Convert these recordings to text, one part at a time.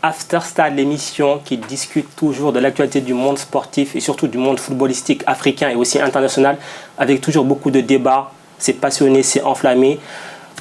After Stade, l'émission qui discute toujours de l'actualité du monde sportif et surtout du monde footballistique africain et aussi international, avec toujours beaucoup de débats. C'est passionné, c'est enflammé.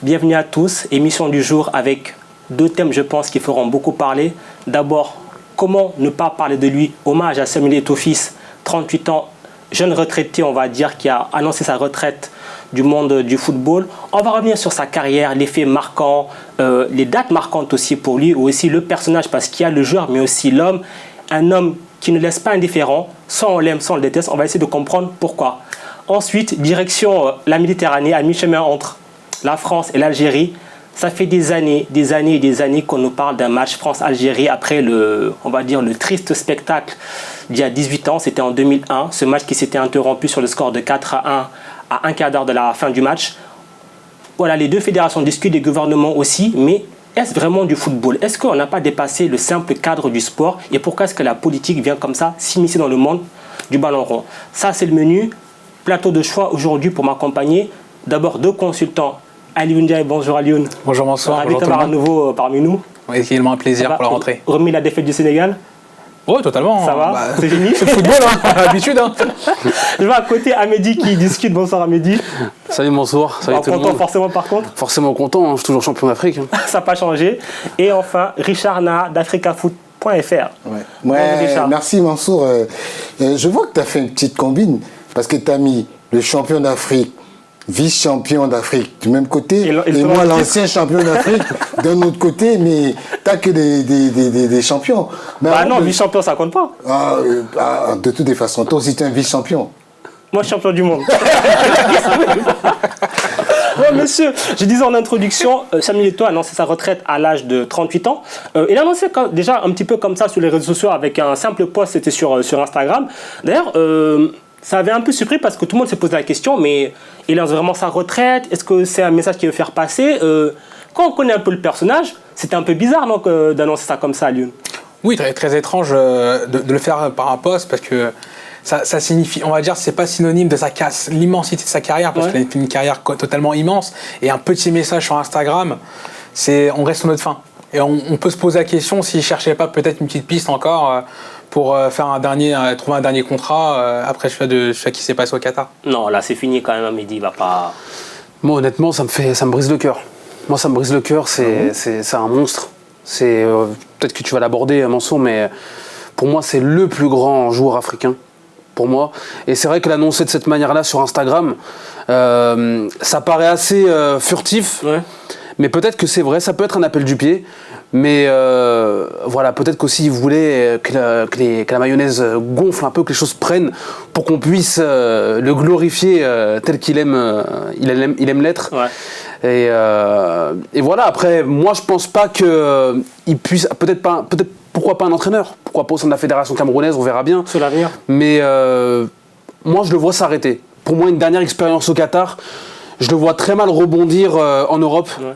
Bienvenue à tous. Émission du jour avec deux thèmes, je pense, qui feront beaucoup parler. D'abord, comment ne pas parler de lui? Hommage à Samuel Eto'o-Fils, 38 ans, jeune retraité, on va dire, qui a annoncé sa retraite du monde du football. On va revenir sur sa carrière, les faits marquants, les dates marquantes aussi pour lui, aussi le personnage, parce qu'il y a le joueur, mais aussi l'homme. Un homme qui ne laisse pas indifférent, soit on l'aime, soit on le déteste. On va essayer de comprendre pourquoi. Ensuite, direction la Méditerranée, à mi-chemin entre la France et l'Algérie. Ça fait des années qu'on nous parle d'un match France-Algérie après on va dire, le triste spectacle d'il y a 18 ans. C'était en 2001, ce match qui s'était interrompu sur le score de 4-1 à un quart d'heure de la fin du match. Voilà, les deux fédérations discutent, des gouvernements aussi, mais est-ce vraiment du football? Est-ce qu'on n'a pas dépassé le simple cadre du sport? Et pourquoi est-ce que la politique vient comme ça s'immiscer dans le monde du ballon rond? Ça, c'est le menu. Plateau de choix aujourd'hui pour m'accompagner. D'abord, deux consultants. Alioune Ndiaye, bonjour Alioune. Bonjour, bonsoir. Ravi de t'avoir à nouveau parmi nous. Oui, c'est également un plaisir pour la rentrée. Remis la défaite du Sénégal? Oui, totalement. Ça va, c'est fini. C'est le football, hein, l'habitude. Hein. Je vois à côté Amédi qui discute. Bonsoir Amédi. Salut, bonsoir. Salut tout le monde. Content forcément par contre? Forcément content, hein. Je suis toujours champion d'Afrique. Hein. Ça n'a pas changé. Et enfin, Richard Na d'AfricaFoot.fr. Ouais, merci Mansour. Je vois que tu as fait une petite combine parce que tu as mis le champion d'Afrique, vice-champion d'Afrique du même côté, et moi l'ancien champion d'Afrique d'un autre côté, mais t'as que des champions. Mais bah non, vice-champion ça compte pas. De toutes les façons, toi aussi tu es un vice-champion. Moi champion du monde. Ouais, monsieur, je disais en introduction, Samuel Eto'o a annoncé sa retraite à l'âge de 38 ans. Il a annoncé déjà un petit peu comme ça sur les réseaux sociaux avec un simple post, c'était sur Instagram. D'ailleurs, ça avait un peu surpris parce que tout le monde s'est posé la question, mais il lance vraiment sa retraite? Est-ce que c'est un message qu'il veut faire passer? Quand on connaît un peu le personnage, c'était un peu bizarre donc, d'annoncer ça comme ça à Lyon. Oui, très, très étrange de le faire par un poste parce que ça signifie, on va dire, c'est pas synonyme de l'immensité de sa carrière parce qu'il a une carrière totalement immense et un petit message sur Instagram, on reste sur notre fin. Et on peut se poser la question s'il ne cherchait pas peut-être une petite piste encore pour trouver un dernier contrat après celui qui s'est passé au Qatar. Non, là c'est fini quand même, Mehdi, il va pas... Moi honnêtement, ça me brise le cœur. Moi ça me brise le cœur, c'est un monstre. Peut-être que tu vas l'aborder, Mansour, mais pour moi c'est le plus grand joueur africain. Pour moi. Et c'est vrai que l'annoncer de cette manière-là sur Instagram, ça paraît assez furtif. Ouais. Mais peut-être que c'est vrai, ça peut être un appel du pied. Mais voilà, peut-être qu'aussi il voulait que la mayonnaise gonfle un peu, que les choses prennent pour qu'on puisse le glorifier tel qu'il aime, il aime l'être. Ouais. Et voilà, après, moi je pense pas qu'il puisse, pourquoi pas un entraîneur, pourquoi pas au sein de la fédération camerounaise, on verra bien. C'est l'avenir. Mais moi je le vois s'arrêter. Pour moi, une dernière expérience au Qatar, je le vois très mal rebondir en Europe. Ouais.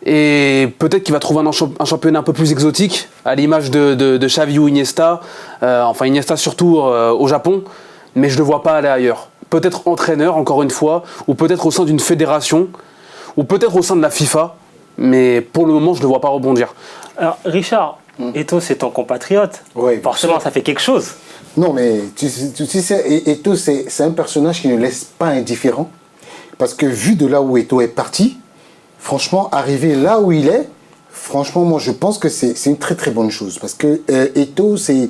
Et peut-être qu'il va trouver un championnat un peu plus exotique, à l'image de Xavi ou Iniesta, enfin Iniesta surtout au Japon, mais je ne le vois pas aller ailleurs. Peut-être entraîneur, encore une fois, ou peut-être au sein d'une fédération, ou peut-être au sein de la FIFA, mais pour le moment, je ne le vois pas rebondir. Alors, Richard, Eto'o, c'est ton compatriote. Oui, forcément, ça fait quelque chose. Non, mais tu sais, Eto'o, c'est un personnage qui ne laisse pas indifférent, parce que vu de là où Eto'o est parti, franchement, arriver là où il est, franchement, moi, je pense que c'est une très, très bonne chose. Parce que Eto'o, c'est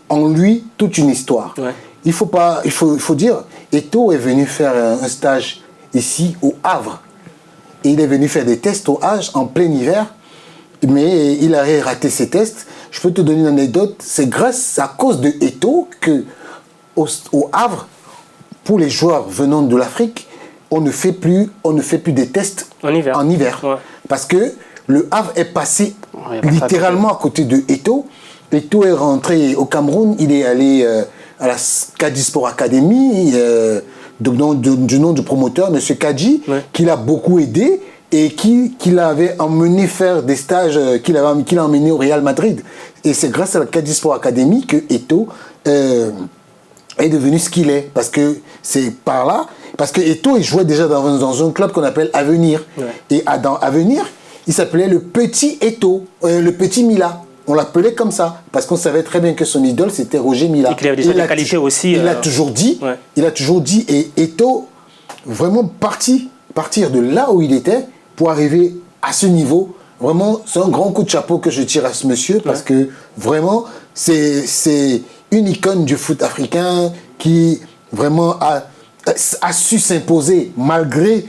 en lui toute une histoire. Ouais. Il faut dire, Eto'o est venu faire un stage ici, au Havre. Et il est venu faire des tests au Havre en plein hiver. Mais il a raté ses tests. Je peux te donner une anecdote. C'est à cause de Eto'o qu'au Havre, pour les joueurs venant de l'Afrique, on ne fait plus des tests en hiver. Ouais. Parce que le Havre est passé littéralement à côté de Eto'o. Eto'o est rentré au Cameroun, il est allé à la Kadi Sport Academy, du nom du promoteur, M. Kadji, qui l'a beaucoup aidé et qui l'avait emmené faire des stages, qu'il a emmené au Real Madrid. Et c'est grâce à la Kadi Sport Academy que Eto'o est devenu ce qu'il est. Parce que c'est par là. Parce que Eto'o, il jouait déjà dans un club qu'on appelle Avenir. Ouais. Et dans Avenir, il s'appelait le petit Eto'o, le petit Mila. On l'appelait comme ça, parce qu'on savait très bien que son idole, c'était Roger Mila. Et qu'il avait déjà des qualités aussi. Il a toujours dit, et Eto'o, vraiment partir de là où il était pour arriver à ce niveau. Vraiment, c'est un grand coup de chapeau que je tire à ce monsieur, parce que vraiment, c'est une icône du foot africain qui vraiment a su s'imposer malgré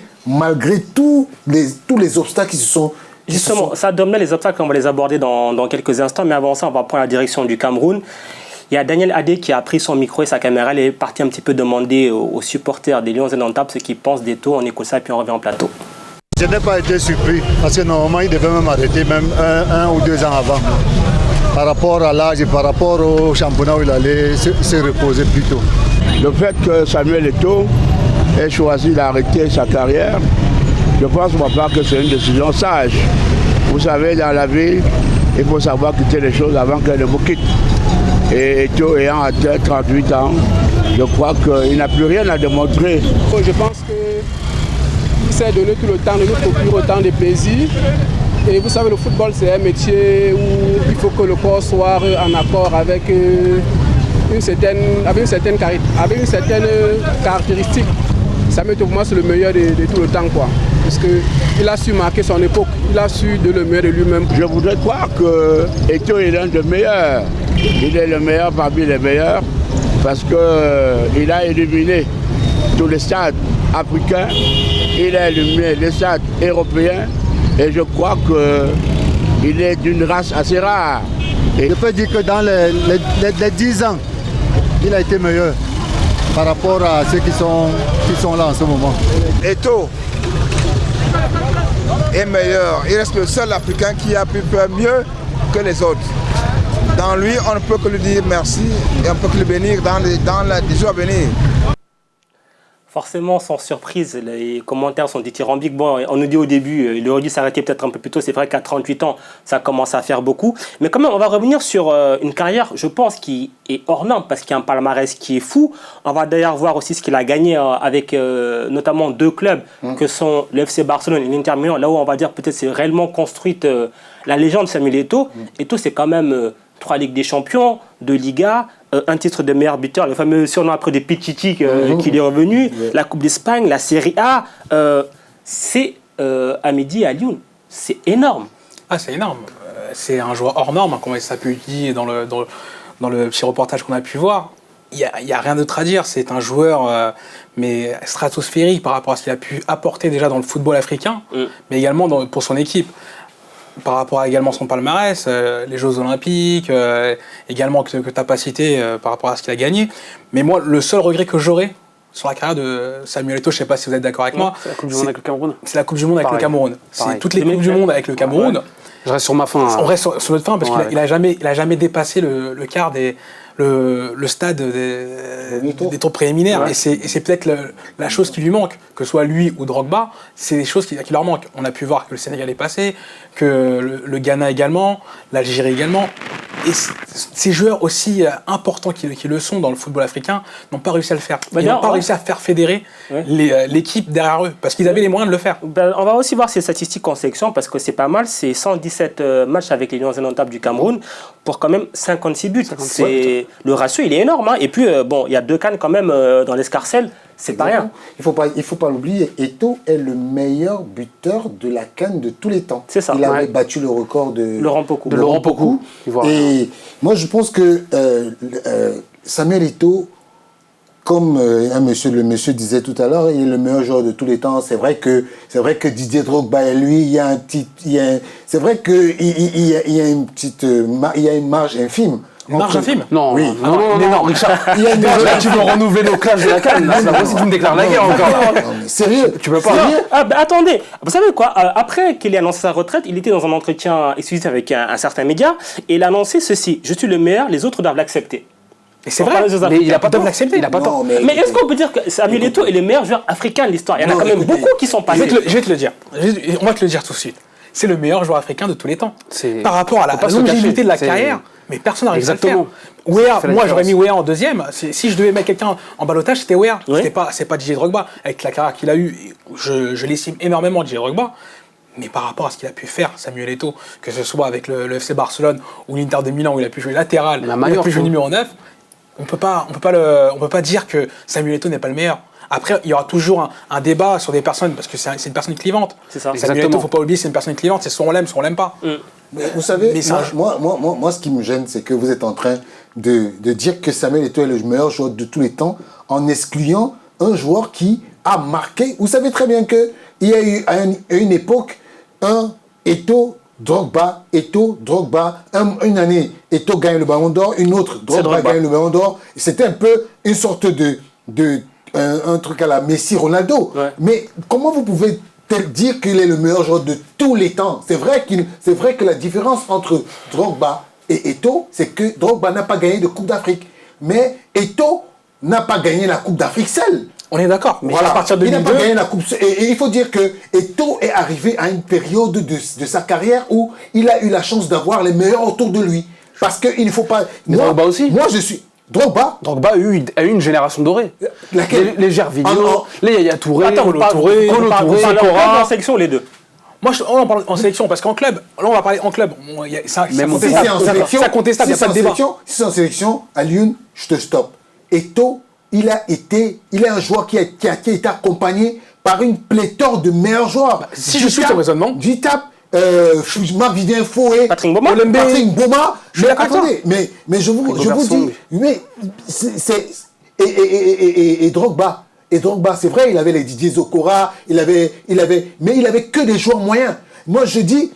tous les obstacles qui se sont... Justement, ça domine les obstacles, on va les aborder dans quelques instants, mais avant ça, on va prendre la direction du Cameroun. Il y a Daniel Adé qui a pris son micro et sa caméra, il est parti un petit peu demander aux supporters des Lions indomptables ce qu'ils pensent d'Eto'o. On écoute ça et puis on revient en plateau. Je n'ai pas été surpris, parce que normalement, il devait même arrêter même un ou 2 ans avant. Par rapport à l'âge et par rapport au championnat où il allait se reposer plus tôt. Le fait que Samuel Eto'o ait choisi d'arrêter sa carrière, je pense pour ma part que c'est une décision sage. Vous savez, dans la vie, il faut savoir quitter les choses avant qu'elles ne vous quittent. Et Eto'o ayant atteint 38 ans, je crois qu'il n'a plus rien à démontrer. Je pense qu'il s'est donné tout le temps de nous procurer autant de plaisir. Et vous savez, le football, c'est un métier où il faut que le corps soit en accord avec une certaine caractéristique. Samuel Eto'o, pour moi, c'est le meilleur de tout le temps, quoi. Parce qu'il a su marquer son époque, il a su donner le meilleur de lui-même. Je voudrais croire que Eto'o est l'un des meilleurs. Il est le meilleur parmi les meilleurs parce qu'il a éliminé tous les stades africains, il a éliminé les stades européens et je crois qu'il est d'une race assez rare. Et je peux dire que dans les 10 ans, il a été meilleur par rapport à ceux qui sont là en ce moment. Eto'o est meilleur. Il reste le seul Africain qui a pu faire mieux que les autres. Dans lui, on ne peut que lui dire merci et on peut que le bénir dans les jours à venir. Forcément, sans surprise, les commentaires sont dithyrambiques. Bon, on nous dit au début, il aurait dû s'arrêter peut-être un peu plus tôt. C'est vrai qu'à 38 ans, ça commence à faire beaucoup. Mais quand même, on va revenir sur une carrière, je pense, qui est hors norme parce qu'il y a un palmarès qui est fou. On va d'ailleurs voir aussi ce qu'il a gagné avec notamment 2 clubs que sont le FC Barcelone et l'Inter Milan. Là où on va dire peut-être c'est réellement construite la légende Samuel Eto'o. Eto'o, c'est quand même 3 Ligues des Champions, 2 Ligas, un titre de meilleur buteur, le fameux surnom après de Pichichi qui est revenu, la Coupe d'Espagne, la Serie A. C'est Hamidie Alioune. C'est énorme. Ah, c'est énorme. C'est un joueur hors norme, comme ça peut être dit dans le petit reportage qu'on a pu voir. Il n'y a rien d'autre à dire. C'est un joueur mais stratosphérique par rapport à ce qu'il a pu apporter déjà dans le football africain, mais également pour son équipe. Par rapport à également son palmarès, les Jeux Olympiques, également que tu n'as pas cité par rapport à ce qu'il a gagné. Mais moi, le seul regret que j'aurais sur la carrière de Samuel Eto'o, je ne sais pas si vous êtes d'accord avec moi. C'est la Coupe du Monde avec le Cameroun. C'est la Coupe du Monde avec le Cameroun. C'est toutes les Coupes du Monde avec le Cameroun. Ouais. Je reste sur ma fin. On reste sur notre fin parce qu'il n'a jamais dépassé le quart le stade des tours préliminaires. Ouais. Et c'est peut-être la chose qui lui manque, que ce soit lui ou Drogba, c'est des choses qui leur manquent. On a pu voir que le Sénégal est passé, que le Ghana également, l'Algérie également. Et ces joueurs aussi importants qui le sont dans le football africain n'ont pas réussi à le faire. Ils n'ont pas réussi à faire fédérer l'équipe derrière eux, parce qu'ils avaient les moyens de le faire. On va aussi voir ces statistiques en sélection, parce que c'est pas mal. C'est 117 matchs avec les Lions indomptables du Cameroun, pour quand même 56 buts. Le ratio, il est énorme. Hein. Et puis, il y a 2 CAN quand même dans l'escarcelle. C'est pas rien. Il faut pas l'oublier. Eto'o est le meilleur buteur de la CAN de tous les temps. C'est ça. Il avait battu le record de Laurent Pokou. Et moi, je pense que Samuel Eto'o, comme le monsieur disait tout à l'heure, il est le meilleur joueur de tous les temps. C'est vrai que Didier Drogba et lui, il y a un petit, c'est vrai que il y a une marge infime. Une marge infime ? Non, oui. Non, Richard. Là, tu veux renouveler nos classes de la CAN. C'est pas possible, tu me déclares la guerre encore. Sérieux ? Tu peux pas. Attendez, vous savez quoi ? Après qu'il ait annoncé sa retraite, il était dans un entretien exclusif avec un certain média et il a annoncé ceci: je suis le meilleur, les autres doivent l'accepter. Et c'est vrai, mais il n'a pas tort de l'accepter. Il n'a pas tort. Mais est-ce qu'on peut dire que Samuel Eto'o est le meilleur joueur africain de l'histoire ? Il y en a quand même beaucoup qui sont passés. Je vais te le dire. On va te le dire tout de suite. C'est le meilleur joueur africain de tous les temps. Par rapport à la longévité de la carrière, mais personne n'arrive à le faire. Weah, moi j'aurais mis Weah en deuxième. Si je devais mettre quelqu'un en ballottage, c'était Weah. C'est pas Didier Drogba. Avec la carrière qu'il a eue, je l'estime énormément, Didier Drogba. Mais par rapport à ce qu'il a pu faire, Samuel Eto'o, que ce soit avec le FC Barcelone ou l'Inter de Milan, où il a pu jouer latéral, où il a pu jouer numéro 9, on peut pas dire que Samuel Eto'o n'est pas le meilleur. Après, il y aura toujours un débat sur des personnes, parce que c'est une personne clivante. C'est ça. Samuel Eto'o, il ne faut pas oublier, c'est une personne clivante, c'est soit on l'aime, soit on l'aime pas. Mais vous savez, moi, ce qui me gêne, c'est que vous êtes en train de dire que Samuel Eto'o est le meilleur joueur de tous les temps en excluant un joueur qui a marqué. Vous savez très bien qu'il y a eu à une époque un Eto'o, Drogba, Eto'o, Drogba. Une année, Eto'o gagne le Ballon d'Or, une autre, Drogba gagne le Ballon d'Or. C'était un peu une sorte un truc à la Messi, Ronaldo. Ouais. Mais comment vous pouvez dire qu'il est le meilleur joueur de tous les temps? C'est vrai que la différence entre Drogba et Eto'o, c'est que Drogba n'a pas gagné de Coupe d'Afrique. Mais Eto'o n'a pas gagné la Coupe d'Afrique seule. On est d'accord. Mais voilà. À partir de 2002, il n'a pas gagné la Coupe. Et il faut dire que Eto'o est arrivé à une période de sa carrière où il a eu la chance d'avoir les meilleurs autour de lui. Parce qu'il ne faut pas... Drogba aussi. Moi, je suis... Drogba a eu une génération dorée. Laquelle? Les Gervinho, les Yaya Touré, Kolo Touré, en sélection les deux. Moi, on parle en sélection, parce qu'en club, là, on va parler en club. C'est contestable, il n'y a pas de débat. Si c'est en sélection, à Lyon, je te stoppe. Eto'o, il est un joueur qui a été accompagné par une pléthore de meilleurs joueurs. Si je suis ton raisonnement. Ditap, Marc Vivien Foué, Patrick Mboma. Attendez, mais je vous dis, mais et Drogba. Et Drogba, c'est vrai, il avait les Didier Zokora, mais il avait que des joueurs moyens. Moi, je dis,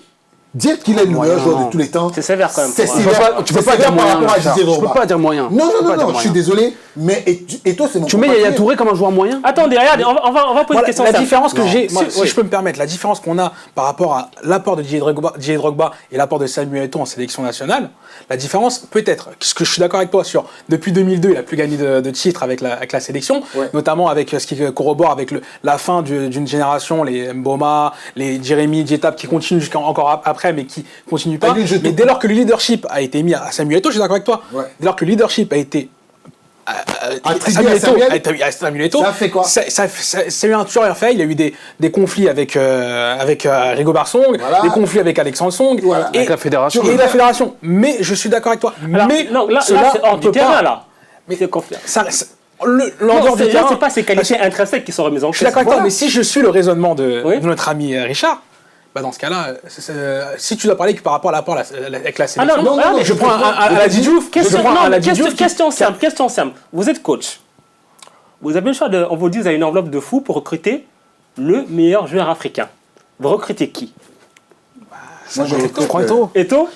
dire qu'il est le meilleur joueur de tous les temps, c'est sévère quand même. C'est sévère. Tu peux pas dire moyen. Tu peux pas dire moyen. Non, je suis désolé, mais Eto'o, c'est mon. Tu mets Yaya Touré comme un joueur moyen? Attendez, regardez, on va poser une question. La différence que j'ai, si je peux me permettre, la différence qu'on a par rapport à l'apport de Didier Drogba et l'apport de Samuel Eto'o en sélection nationale, la différence peut être, ce que je suis d'accord avec toi sur, depuis 2002, il n'a plus gagné de titre avec la sélection, notamment avec ce qui corrobore avec la fin d'une génération, les Mboma, les Jérémy, Dietap qui continuent jusqu'à encore après, mais qui continuent pas. Mais dès lors que le leadership a été mis à Samuel Eto'o, je suis d'accord avec toi. Dès lors que le leadership a été Samuel Eto'o, ça fait quoi? C'est eu un toujours rien fait. Il y a eu des conflits avec Rigobert Song, des conflits avec Alexandre Song, et avec la fédération. Et la fédération. Mais je suis d'accord avec toi. Alors, mais non, là c'est hors du terrain, là. Mais c'est conflit. L'endroit du terrain, c'est pas ses qualités intrinsèques qui sont remises en cause. Je suis d'accord avec toi, mais si je suis le raisonnement de notre ami Richard, bah dans ce cas-là, si tu dois parler que par rapport à l'apport avec la sélection, non, je prends un Diouf. Question simple. Vous êtes coach. Vous avez le choix on vous dit vous avez une enveloppe de fou pour recruter le meilleur joueur africain. Vous recrutez qui? Moi, je recrute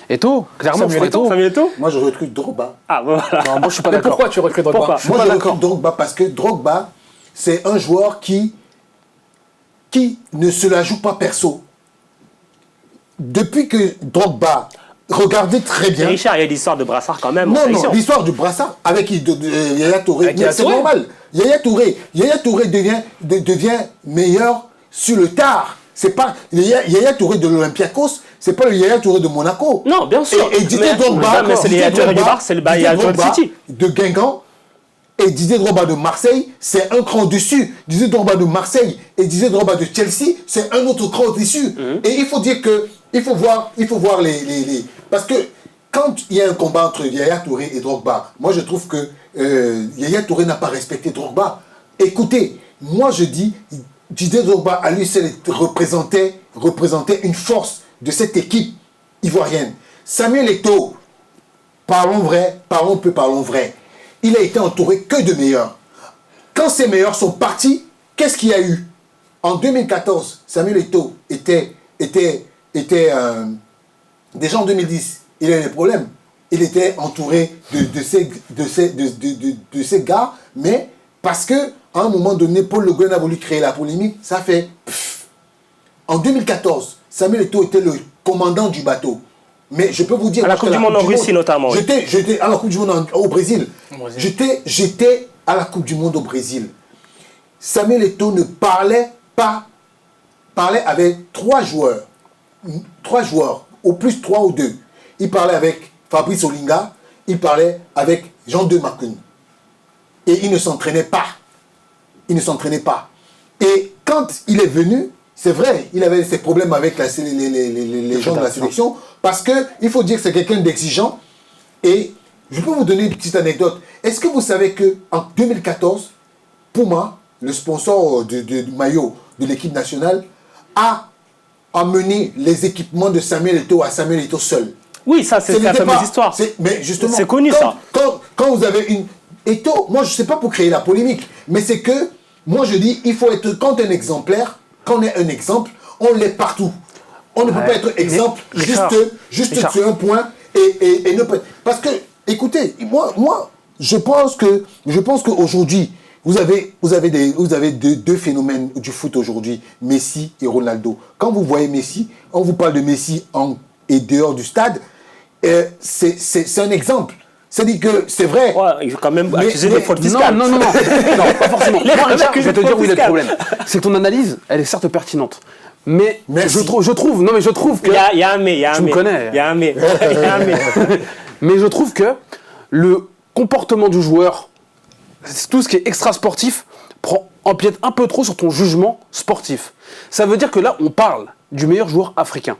Eto'o, clairement, Samuel Eto'o. Moi, je recrute Drogba. Ah, voilà. Non, moi, je suis pas d'accord. Pourquoi tu recrutes Drogba? Moi, je recrute Drogba parce que Drogba, c'est un joueur qui ne se la joue pas perso. Depuis que Drogba, regardez très bien. Richard, il y a l'histoire de Brassard quand même. Non, l'histoire du Brassard avec Yaya Touré. C'est normal. Yaya Touré devient meilleur sur le tard. C'est pas Yaya Touré de l'Olympiakos, c'est pas le Yaya Touré de Monaco. Non, bien sûr. Et Didier Drogba, c'est le Yaya Touré du Barça, c'est le Yaya Touré de City. De Guingamp. Et Didier Drogba de Marseille, c'est un cran dessus. Didier Drogba de Marseille et Didier Drogba de Chelsea, c'est un autre cran dessus. Et il faut dire que il faut voir les... Parce que quand il y a un combat entre Yaya Touré et Drogba, moi je trouve que Yaya Touré n'a pas respecté Drogba. Écoutez, moi je dis, Didier Drogba à lui seul représentait une force de cette équipe ivoirienne. Samuel Eto'o, parlons vrai. Il a été entouré que de meilleurs. Quand ces meilleurs sont partis, qu'est-ce qu'il y a eu? En 2014, Samuel Eto'o était déjà en 2010, il a eu des problèmes. Il était entouré de ces gars, mais parce que à un moment donné, Paul Le Guen a voulu créer la polémique, ça fait pff. En 2014, Samuel Eto'o était le commandant du bateau. Mais je peux vous dire... À la Coupe du Monde en Russie notamment. J'étais à la Coupe du Monde au Brésil. J'étais à la Coupe du Monde au Brésil. Samuel Eto'o ne parlait avec 3 joueurs. 3 joueurs, au plus 3 ou 2. Il parlait avec Fabrice Olinga, il parlait avec Jean-De Macun. Et il ne s'entraînait pas. Et quand il est venu, c'est vrai, il avait ses problèmes avec les gens de la sélection, parce qu'il faut dire que c'est quelqu'un d'exigeant. Et je peux vous donner une petite anecdote. Est-ce que vous savez qu'en 2014, Puma, le sponsor du maillot de l'équipe nationale, a emmené les équipements de Samuel Eto'o à Samuel Eto'o seul? Oui, ça, c'est la fameuse histoire. Mais justement, c'est connu, ça. Quand vous avez une... Eto'o, moi, je ne sais pas pour créer la polémique, mais c'est que, moi, je dis, il faut être... Quand un exemplaire, quand on est un exemple, on l'est partout. On ne peut pas être exemple juste sur un point et ne pas... Parce que, écoutez, moi je pense qu'aujourd'hui, vous avez deux phénomènes du foot aujourd'hui, Messi et Ronaldo. Quand vous voyez Messi, on vous parle de Messi et dehors du stade, c'est un exemple. C'est-à-dire que c'est vrai. Ouais, il faut quand même accuser de faute fiscale. Non, pas forcément. Je vais te dire où il est le problème. C'est que ton analyse, elle est certes pertinente. Mais je trouve que... Il y a un mais, Tu me connais. Il y a un mais. Mais je trouve que le comportement du joueur, tout ce qui est extra-sportif, empiète un peu trop sur ton jugement sportif. Ça veut dire que là, on parle du meilleur joueur africain.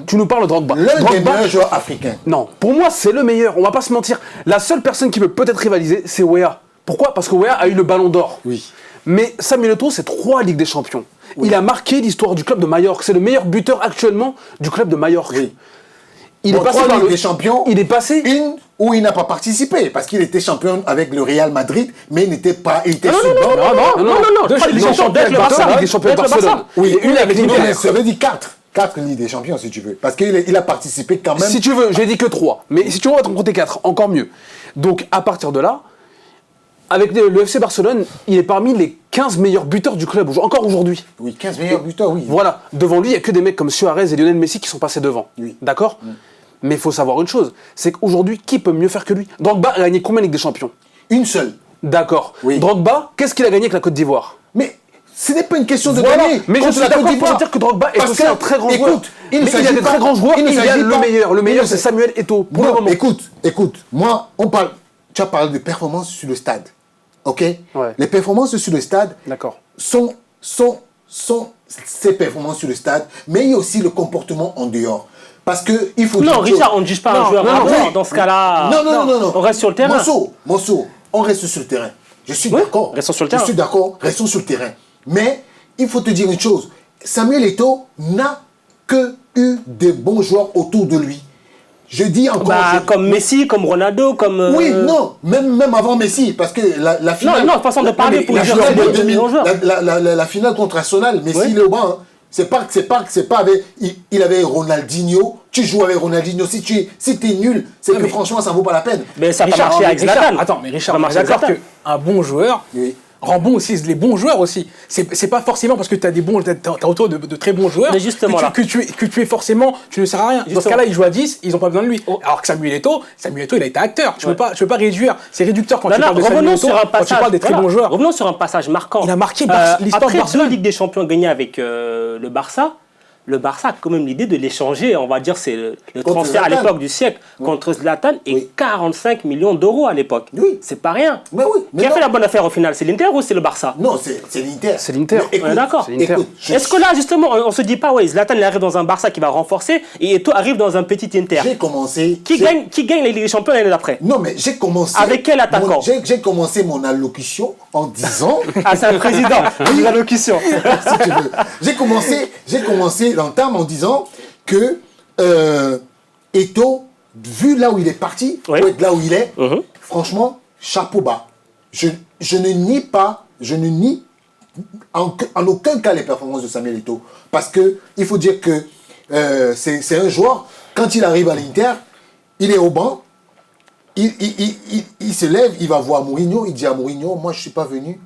Tu nous parles de Drogba. L'un des meilleurs joueurs africains. Non, pour moi, c'est le meilleur. On va pas se mentir. La seule personne qui peut peut-être rivaliser, c'est Weah. Pourquoi? Parce que Weah a eu le ballon d'or. Oui. Mais Samuel Eto'o, c'est 3 Ligues des Champions. Oui. Il a marqué l'histoire du club de Majorque. C'est le meilleur buteur actuellement du club de Majorque. Oui. Il est passé par Ligue des Champions. Il est passé. Une où il n'a pas participé parce qu'il était champion avec le Real Madrid, mais il n'était pas. Il était Non. 3 Ligues des Champions avec le Barça. Ligue des Champions de Barcelone. Oui, une avec l'Inter. Ça veut dire 4 Ligues des Champions si tu veux. Parce qu'il a participé quand même. Si tu veux, j'ai dit que 3. Mais si tu veux, on va t'en compter 4. Encore mieux. Donc à partir de là, avec le FC Barcelone, il est parmi les 15 meilleurs buteurs du club, encore aujourd'hui. Oui, 15 meilleurs buteurs, oui. Voilà. Devant lui, il n'y a que des mecs comme Suarez et Lionel Messi qui sont passés devant. Oui. D'accord. Mais il faut savoir une chose, c'est qu'aujourd'hui, qui peut mieux faire que lui? Drogba a gagné combien de Ligue des Champions? Une seule. D'accord. Oui. Drogba, qu'est-ce qu'il a gagné avec la Côte d'Ivoire? Mais ce n'est pas une question de Voilà. gagner. Mais je suis d'accord pour dire que Drogba est aussi un très grand joueur. Il y a des très grands joueurs et il y a le meilleur. Le meilleur, c'est Samuel Eto'o. Pour le moment. Écoute. Moi, tu as parlé de performances sur le stade. Ok? Ouais. Les performances sur le stade sont ces performances sur le stade, mais il y a aussi le comportement en dehors. Parce que il faut. Non, Richard, on ne juge pas un joueur dans ce cas-là. Non. On reste sur le terrain. Monceau, on reste sur le terrain. Je suis d'accord. Restons sur le terrain. Je suis d'accord, restons sur le terrain. Mais il faut te dire une chose. Samuel Eto'o n'a que eu de bons joueurs autour de lui. Je dis encore... comme Messi, comme Ronaldo, comme... Oui, non, même avant Messi, parce que la finale... Non, façon de parler pour les joueurs. La finale contre Arsenal, Messi, il est au banc. C'est pas avec... Il avait Ronaldinho, tu joues avec Ronaldinho, si t'es nul, c'est que franchement, ça vaut pas la peine. Mais ça n'a pas marché avec Zlatan. Attends, mais Richard, on est d'accord qu'un bon joueur... rend bon aussi les bons joueurs aussi. C'est pas forcément parce que tu as autour de très bons joueurs que tu es forcément, tu ne sers à rien. Justement. Dans ce cas-là, ils jouent à 10, ils n'ont pas besoin de lui. Alors que Samuel Eto'o, il a été acteur. Tu peux pas réduire. C'est réducteur quand tu parles de Samuel Eto'o, quand tu parles des très bons joueurs. Revenons sur un passage marquant. Il a marqué l'histoire de Barcelone. Après 2 Ligues des Champions gagnées avec le Barça, le Barça a quand même l'idée de l'échanger, on va dire, c'est le transfert à l'époque du siècle contre Zlatan et 45 millions d'euros à l'époque. Oui. C'est pas rien. Mais oui. Qui a fait la bonne affaire au final? C'est l'Inter ou c'est le Barça? Non, c'est l'Inter. C'est l'Inter. D'accord. Est-ce que là, justement, on se dit pas, Zlatan il arrive dans un Barça qui va renforcer et Eto'o arrive dans un petit Inter? J'ai commencé... Qui gagne la Ligue des Champions l'année d'après? Non, mais j'ai commencé... Avec quel attaquant? J'ai commencé mon allocution en disant... Ah, c'est un président. L'allocution. Si tu veux. J'ai commencé l'entame en disant que Eto'o, vu là où il est parti, pour être là où il est, franchement, chapeau bas. Je ne nie en aucun cas les performances de Samuel Eto'o. Parce qu'il faut dire que c'est un joueur, quand il arrive à l'Inter, il est au banc, il se lève, il va voir Mourinho, il dit à Mourinho, moi je ne suis pas venu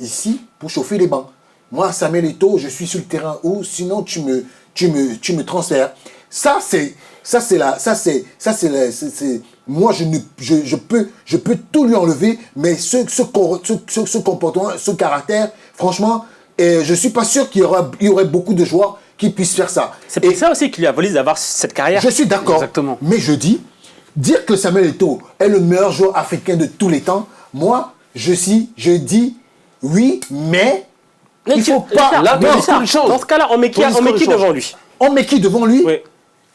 ici pour chauffer les bancs. Moi, Samuel Eto'o, je suis sur le terrain ou sinon tu me transfères. Moi, je peux tout lui enlever, mais ce comportement, ce caractère, franchement, je suis pas sûr qu'il y aurait beaucoup de joueurs qui puissent faire ça. C'est pour ça aussi qu'il lui a valu d'avoir cette carrière. Je suis d'accord. Exactement. Mais je dis, dire que Samuel Eto'o est le meilleur joueur africain de tous les temps, moi, je dis oui, mais Mais Il faut Richard, pas. là, Non, discours, il change. dans ce cas-là, on met qui devant lui? on met qui devant lui? Oui.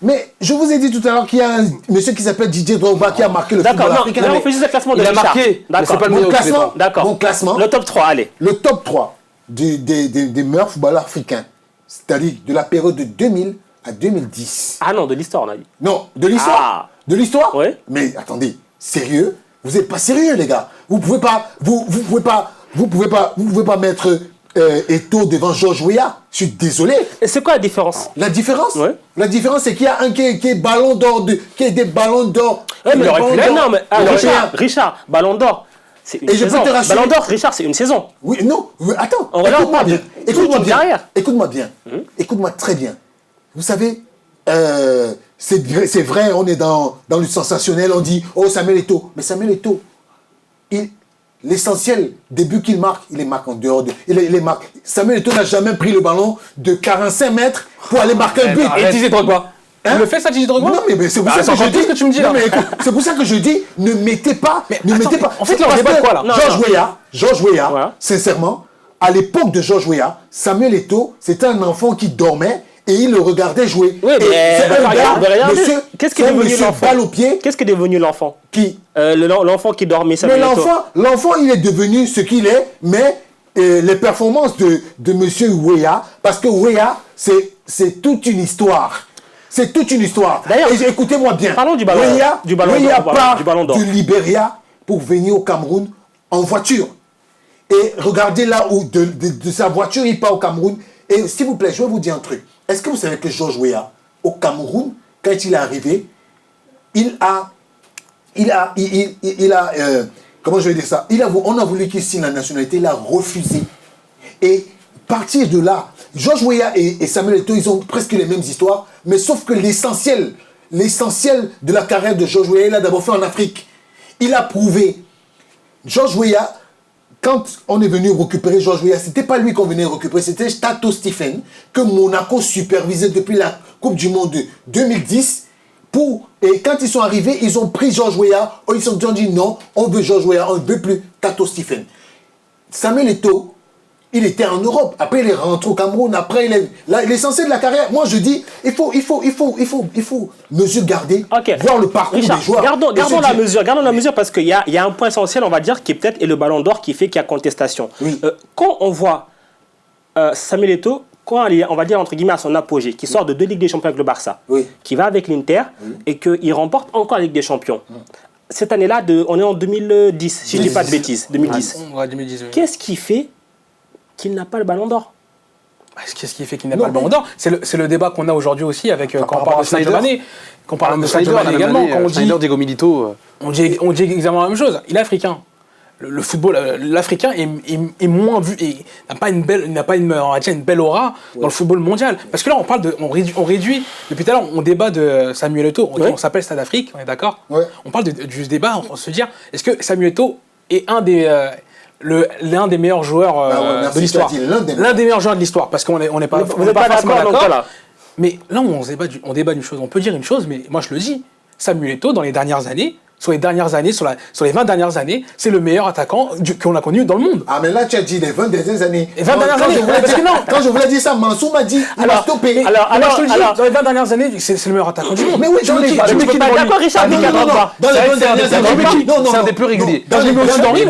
Mais je vous ai dit tout à l'heure qu'il y a un monsieur qui s'appelle Didier Drogba qui a marqué le football D'accord, non, africain. là, on fait juste le classement de Il a Richard. marqué, mais c'est pas le Mon meilleur classement, recrutement. D'accord. mon classement, Le top 3, allez. le top 3 des meilleurs footballeurs africains, c'est-à-dire de la période de 2000 à 2010. Ah non, de l'histoire, on a dit. Non, de l'histoire. Ah. De l'histoire. Ouais. Mais attendez, sérieux? Vous n'êtes pas sérieux, les gars. Vous pouvez pas mettre Eto'o devant George Weah. Je suis désolé. Et c'est quoi la différence? La différence, Ouais. la différence, c'est qu'il y a un qui est ballon d'or, qui est des ballons d'or. Ouais, mais Le ballon d'or non, mais européen. Richard, Ballon d'or, c'est une Et je peux saison. te rassurer- Ballon d'or, Richard, c'est une saison. Oui, non, attends. On regarde Écoute-moi pas bien. de- Écoute-moi toute une bien. carrière. Écoute-moi bien. Écoute-moi très bien. Vous savez, c'est vrai, on est dans le sensationnel, on dit, oh, Samuel Eto'o. Mais Samuel Eto'o, l'essentiel des buts qu'il marque, il les marque en dehors de. Il les marque. Samuel Eto'o n'a jamais pris le ballon de 45 mètres pour aller marquer un but. Et Didier Drogba. Hein? Il le fait ça, Didier Drogba? Non, mais c'est pour ça c'est que je encore dis. pire ce que tu me dis, Non, là. mais écoute, c'est pour ça que je dis, ne mettez pas. En fait, là, on débat de quoi, là? George Weah, Voilà. sincèrement, à l'époque de George Weah, Samuel Eto'o, c'était un enfant qui dormait et il le regardait jouer. Oui, mais Et c'est un gars, regardez, monsieur, qu'est-ce qui est c'est un devenu monsieur l'enfant? balle au pied Qu'est-ce qui est devenu l'enfant? qui. L'enfant qui dormait, Mais Samuel Eto'o. l'enfant, il est devenu ce qu'il est, mais les performances de monsieur Weah, parce que Weah, c'est toute une histoire. C'est toute une histoire. D'ailleurs, Et écoutez-moi bien. parlons du ballon- Weah, du ballon Weah d'or, part du ballon d'or. du Libéria pour venir au Cameroun en voiture. Et regardez là où de sa voiture, il part au Cameroun. Et s'il vous plaît, je vais vous dire un truc. Est-ce que vous savez que George Weah, au Cameroun, quand il est arrivé, comment je vais dire ça? On a voulu qu'il signe la nationalité, il a refusé. Et partir de là, George Weah et Samuel Eto'o, ils ont presque les mêmes histoires, mais sauf que l'essentiel de la carrière de George Weah, il a d'abord fait en Afrique. Il a prouvé. George Weah, quand on est venu récupérer George Weah, c'était pas lui qu'on venait récupérer, c'était Tato Stephen, que Monaco supervisait depuis la Coupe du Monde de 2010. Et quand ils sont arrivés, ils ont pris George Weah. Ils se sont dit non, on veut George Weah, on ne veut plus Tato Stephen. Samuel Eto'o, il était en Europe. Après, il est rentré au Cameroun. Après, l'essentiel de la carrière. Moi, je dis, il faut mesure garder, voir le parcours Richard, des joueurs. Gardons la mesure parce qu'il y a un point essentiel, on va dire, qui est peut-être le ballon d'or qui fait qu'il y a contestation. Oui. Quand on voit Samuel Eto'o, quand il est, on va dire, entre guillemets, à son apogée, qui sort de 2 Ligues des Champions avec le Barça, qui va avec l'Inter et qu'il remporte encore la Ligue des Champions. Cette année-là, on est en 2010, si je ne dis pas de bêtises, 2010. Ouais, 2010, oui. Qu'est-ce qui fait qu'il n'a pas le ballon d'or? Qu'est-ce qui fait qu'il n'a pas le ballon d'or? C'est le débat qu'on a aujourd'hui aussi avec quand on parle de Sadio Mané. Quand on parle de Sadio Mané également, quand on dit Schneider, Diego Milito. on dit exactement la même chose. Il est africain. Le football, l'Africain est moins vu et n'a pas une belle aura dans le football mondial. Parce que là, on réduit. Depuis tout à l'heure, on débat de Samuel Eto'o. On s'appelle Stade Afrique, on est d'accord? On parle du débat, on se dit, est-ce que Samuel Eto'o est l'un des meilleurs joueurs de l'histoire? L'un des meilleurs joueurs de l'histoire, parce qu'on n'est pas, Vous n'êtes pas d'accord? Mais là, on débat d'une chose. On peut dire une chose, mais moi je le dis. Samuel Eto'o, dans les dernières années, sur les 20 dernières années, c'est le meilleur attaquant qu'on a connu dans le monde. Ah, mais là, tu as dit les 20 dernières années. Les 20 dernières années, quand je voulais dire ça, Mansour m'a dit, il va stopper. Alors, je te le dis, dans les 20 dernières années, c'est le meilleur attaquant du monde. Mais oui, je le dis. D'accord, Richard, non, dans les 20 dernières années. C'est un des plus réguliers. Dans les 20 dernières années.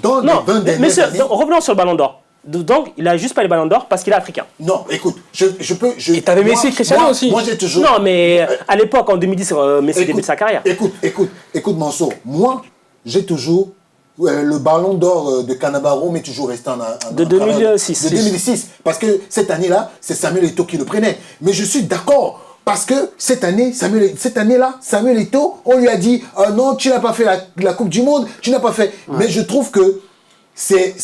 Non, monsieur, revenons sur le ballon d'or. Donc, il n'a juste pas les ballons d'or parce qu'il est africain. Non, écoute, je peux... Et t'avais Messi et Cristiano aussi. Moi, j'ai toujours... Non, mais à l'époque, en 2010, Messi début de sa carrière. Écoute, Mansour, moi, j'ai toujours... le ballon d'or de Cannavaro m'est toujours resté de 2006. De 2006. Parce que cette année-là, c'est Samuel Eto'o qui le prenait. Mais je suis d'accord. Parce que cette année-là, Samuel Eto'o, on lui a dit non, tu n'as pas fait la Coupe du Monde, tu n'as pas fait... Ouais. Mais je trouve que c'est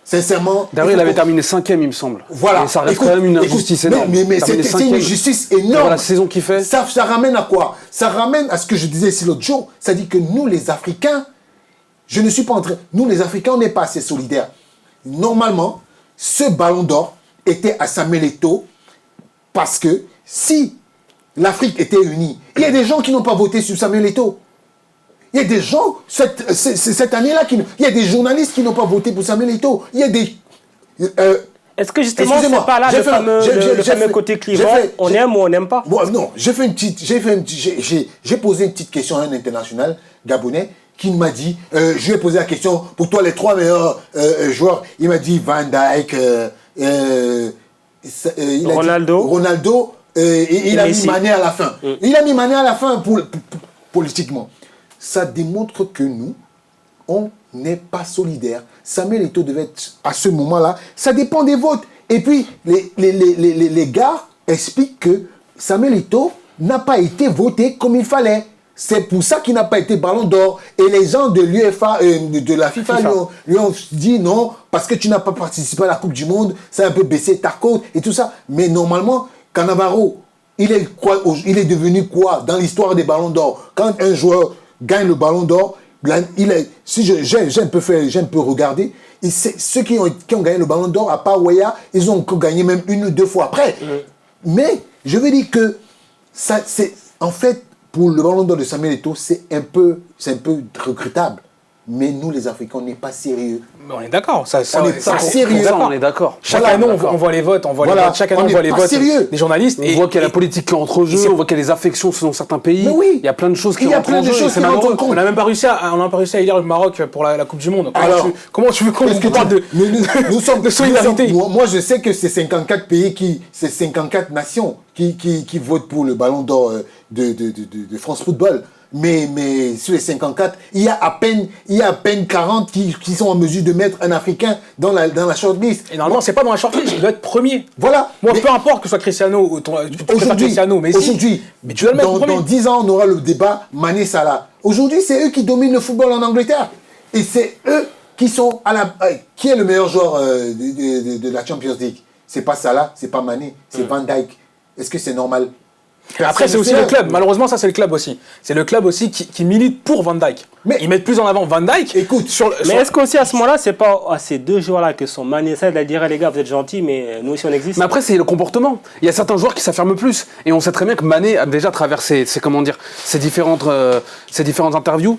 sincèrement... D'ailleurs, il avait terminé 5e, il me semble. Voilà. Et ça reste quand même une injustice énorme. Mais c'est une injustice énorme. La saison qu'il fait. Ça ramène à quoi? Ça ramène à ce que je disais ici l'autre jour. Ça dit que nous, les Africains, je ne suis pas en train... Nous, les Africains, on n'est pas assez solidaires. Normalement, ce ballon d'or était à Samuel Eto'o parce que si l'Afrique était unie, il y a des gens qui n'ont pas voté sur Samuel Eto'o. Il y a des gens, cette année-là, il y a des journalistes qui n'ont pas voté pour Samuel Eto'o. Il y a des Est-ce que justement, c'est pas là le fameux côté clivant, on aime ou on n'aime pas? Bon, non, j'ai posé une petite question à un international gabonais qui m'a dit, je lui ai posé la question, pour toi les 3 meilleurs joueurs, il m'a dit Van Dijk, Ronaldo, et il a mis Mané à la fin. Il a mis Mané à la fin politiquement. Ça démontre que nous, on n'est pas solidaires. Samuel Eto'o devait être à ce moment-là. Ça dépend des votes. Et puis, les gars expliquent que Samuel Eto'o n'a pas été voté comme il fallait. C'est pour ça qu'il n'a pas été ballon d'or. Et les gens de l'UEFA, de la FIFA, lui ont dit non, parce que tu n'as pas participé à la Coupe du Monde, ça a un peu baissé ta cote et tout ça. Mais normalement, Cannavaro, il est devenu quoi dans l'histoire des ballons d'or? Quand un joueur gagne le ballon d'or, si j'ai un peu regardé, ceux qui ont gagné le ballon d'or, à part Weah, ils ont gagné même 1 ou 2 fois après. Mais je veux dire que ça, en fait, pour le ballon d'or de Samuel Eto'o, c'est un peu regrettable. Mais nous, les Africains, on n'est pas sérieux. Mais on est d'accord. On n'est pas sérieux. On est d'accord. Chaque année, on voit les votes. Chaque année, on voit les votes des journalistes. On voit qu'il y a la politique qui entre en jeu, on voit qu'il y a des affections selon certains pays. Mais oui. Il y a plein de choses qui rentrent en jeu. On n'a même pas réussi à élire le Maroc pour la Coupe du Monde. Comment tu veux qu'on parle de solidarité? Moi, je sais que c'est 54 pays, c'est 54 nations qui votent pour le ballon d'or de France Football. Mais sur les 54, il y a à peine 40 qui sont en mesure de mettre un Africain dans la shortlist. Et normalement, c'est pas dans la shortlist, il doit être premier. Voilà. Moi, peu importe que ce soit Cristiano ou Cristiano, mais aujourd'hui, mais tu dois le mettre premier. Dans 10 ans, on aura le débat Mané-Salah. Aujourd'hui, c'est eux qui dominent le football en Angleterre. Et c'est eux qui sont qui est le meilleur joueur de la Champions League? C'est pas Salah, c'est pas Mané, c'est Van Dijk. Est-ce que c'est normal? Après, c'est aussi le club. Malheureusement, ça, c'est le club aussi. C'est le club aussi qui milite pour Van Dijk. Mais ils mettent plus en avant Van Dijk. Écoute, mais est-ce qu'aussi à ce moment-là, c'est pas à ces 2 joueurs-là que sont Mané et Salah de dire les gars, vous êtes gentils, mais nous aussi on existe? Mais après, c'est le comportement. Il y a certains joueurs qui s'affirment plus. Et on sait très bien que Mané a déjà traversé ses différentes interviews.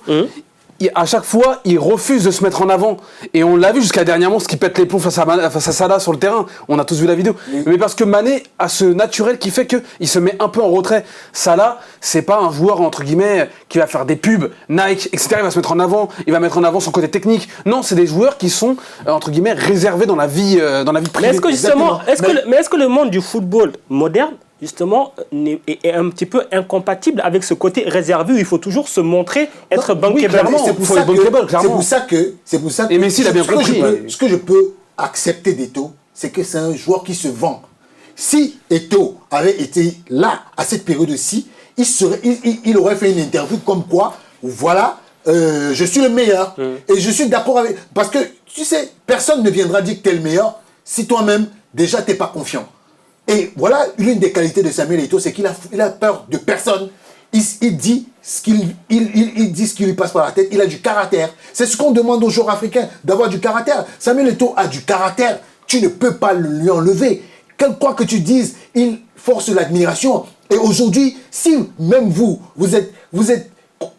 À chaque fois, il refuse de se mettre en avant. Et on l'a vu jusqu'à dernièrement, ce qui pète les plombs face à Salah sur le terrain. On a tous vu la vidéo. Mais parce que Mané a ce naturel qui fait qu'il se met un peu en retrait. Salah, c'est pas un joueur, entre guillemets, qui va faire des pubs, Nike, etc. Il va se mettre en avant, il va mettre en avant son côté technique. Non, c'est des joueurs qui sont, entre guillemets, réservés dans la vie privée. Mais est-ce que justement, est-ce que le monde du football moderne, justement, est un petit peu incompatible avec ce côté réservé où il faut toujours se montrer, être bankable? C'est pour ça que et Messi l'a bien compris. Ce que je peux accepter d'Eto'o, c'est que c'est un joueur qui se vend. Si Eto'o avait été là à cette période-ci, il aurait fait une interview comme quoi, voilà, je suis le meilleur. Et je suis d'accord avec... Parce que, tu sais, personne ne viendra dire que tu es le meilleur si toi-même, déjà, tu n'es pas confiant. Et voilà, l'une des qualités de Samuel Eto'o, c'est qu'il a peur de personne. Il dit ce qui lui passe par la tête. Il a du caractère. C'est ce qu'on demande aux joueurs africains, d'avoir du caractère. Samuel Eto'o a du caractère. Tu ne peux pas lui enlever. Quoi que tu dises, il force l'admiration. Et aujourd'hui, si même vous êtes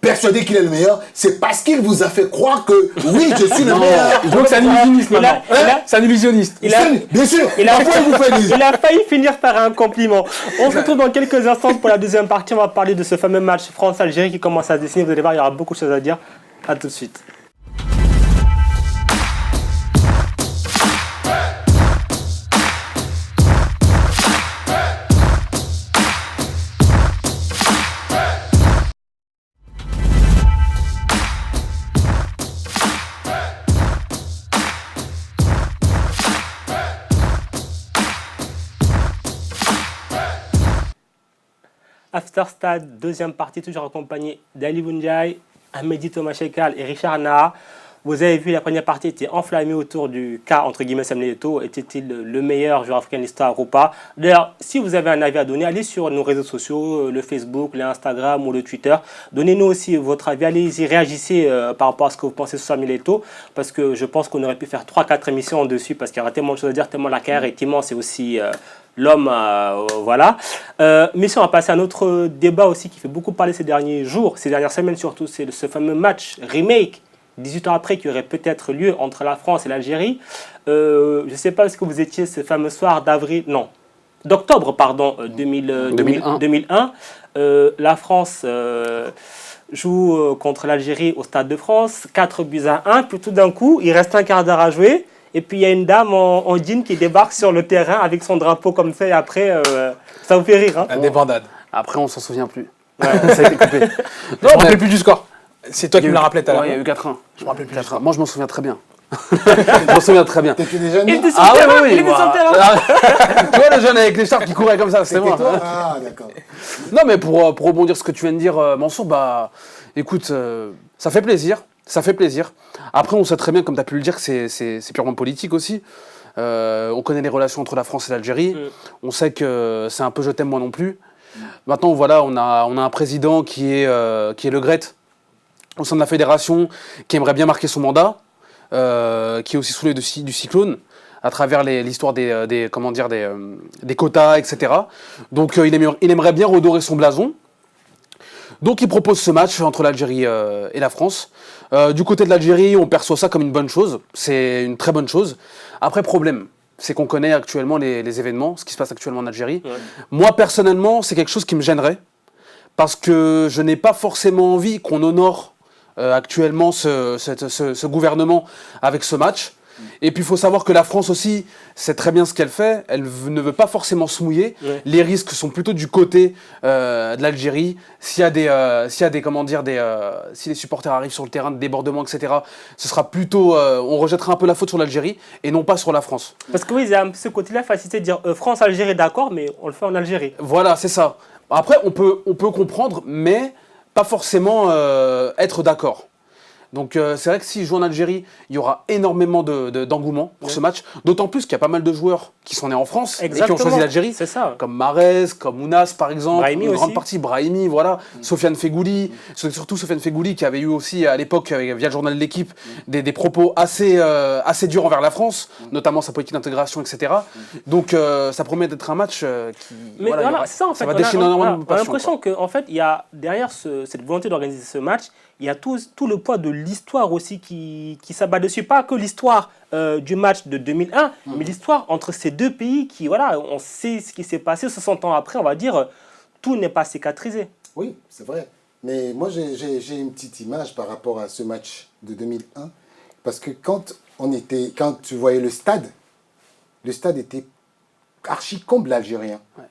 persuadé qu'il est le meilleur, c'est parce qu'il vous a fait croire que oui, je suis le meilleur. Donc c'est un illusionniste maintenant. C'est un illusionniste. Bien sûr. Il a failli finir par un compliment. On se retrouve dans quelques instants pour la deuxième partie. On va parler de ce fameux match France-Algérie qui commence à se dessiner. Vous allez voir, il y aura beaucoup de choses à dire. À tout de suite. After Stade, deuxième partie, toujours accompagné d'Ali Boundiaï, Ahmedi Thomas Shekal et Richard Naha. Vous avez vu, la première partie était enflammée autour du cas, entre guillemets, Samuel Eto'o. Était-il le meilleur joueur africain de l'histoire ou pas? D'ailleurs, si vous avez un avis à donner, allez sur nos réseaux sociaux, le Facebook, l'Instagram ou le Twitter. Donnez-nous aussi votre avis, allez-y, réagissez par rapport à ce que vous pensez sur Samuel Eto'o. Parce que je pense qu'on aurait pu faire 3-4 émissions dessus, parce qu'il y aura tellement de choses à dire, tellement la carrière est immense et aussi... l'homme, voilà. Mais si on va passer à un autre débat aussi qui fait beaucoup parler ces derniers jours, ces dernières semaines surtout, c'est ce fameux match remake 18 ans après, qui aurait peut-être lieu entre la France et l'Algérie. Je ne sais pas est-ce que vous étiez ce fameux soir d'octobre 2001. La France joue contre l'Algérie au Stade de France, 4-1, puis tout d'un coup, il reste un quart d'heure à jouer, et puis il y a une dame en jean qui débarque sur le terrain avec son drapeau comme ça, et après, ça vous fait rire. Hein. La débandade. Après, on s'en souvient plus. Ouais, ça a été coupé. Je me rappelle plus du score. C'est toi qui me l'as rappelé tout à l'heure. Il y a eu 4-1. Je me rappelle plus du 4-1. score. Moi, je m'en souviens très bien. Je m'en souviens très bien. T'étais déjà Il né? était sur le terrain, il était sur le terrain. Tu vois le jeune avec les charpes qui courait comme ça, c'était moi. toi? Ah, d'accord. Non, mais pour rebondir sur ce que tu viens de dire, Mansour, bah, écoute, ça fait plaisir. Ça fait plaisir. Après, on sait très bien, comme tu as pu le dire, que c'est purement politique aussi. On connaît les relations entre la France et l'Algérie. On sait que c'est un peu je t'aime moi non plus. Maintenant, voilà, on a un président qui est Le Gret, au sein de la fédération, qui aimerait bien marquer son mandat, qui est aussi sous l'œil du cyclone, à travers l'histoire des quotas, etc. Donc, il aimerait bien redorer son blason. Donc, il propose ce match entre l'Algérie et la France. Du côté de l'Algérie, on perçoit ça comme une bonne chose. C'est une très bonne chose. Après, problème, c'est qu'on connaît actuellement les événements, ce qui se passe actuellement en Algérie. Ouais. Moi, personnellement, c'est quelque chose qui me gênerait, parce que je n'ai pas forcément envie qu'on honore actuellement ce gouvernement avec ce match. Et puis il faut savoir que la France aussi sait très bien ce qu'elle fait, elle ne veut pas forcément se mouiller. Ouais. Les risques sont plutôt du côté de l'Algérie. Si les supporters arrivent sur le terrain de débordement, etc., ce sera plutôt, on rejettera un peu la faute sur l'Algérie et non pas sur la France. Parce que oui, il y a ce côté-là, facilité de dire France-Algérie, d'accord, mais on le fait en Algérie. Voilà, c'est ça. Après, on peut comprendre, mais pas forcément être d'accord. Donc c'est vrai que s'ils jouent en Algérie, il y aura énormément d'engouement pour ce match. D'autant plus qu'il y a pas mal de joueurs qui sont nés en France. Exactement. Et qui ont choisi l'Algérie. C'est ça. Comme Mahrez, comme Ounas par exemple. Brahimi une aussi. grande partie, Brahimi, voilà. Sofiane Feghouli. Surtout Sofiane Feghouli qui avait eu aussi à l'époque, via le journal de l'Équipe, des propos assez durs envers la France, notamment sa politique d'intégration, etc. Donc ça promet d'être un match qui ça va déchaîner énormément de passion. On a l'impression qu'en fait, il y a derrière cette volonté d'organiser ce match, il y a tout le poids de l'histoire aussi qui s'abat dessus. Pas que l'histoire du match de 2001, mais l'histoire entre ces deux pays qui, voilà, on sait ce qui s'est passé 60 ans après, on va dire, tout n'est pas cicatrisé. Oui, c'est vrai. Mais moi, j'ai une petite image par rapport à ce match de 2001. Parce que quand tu voyais le stade était archi comble algérien. Ouais.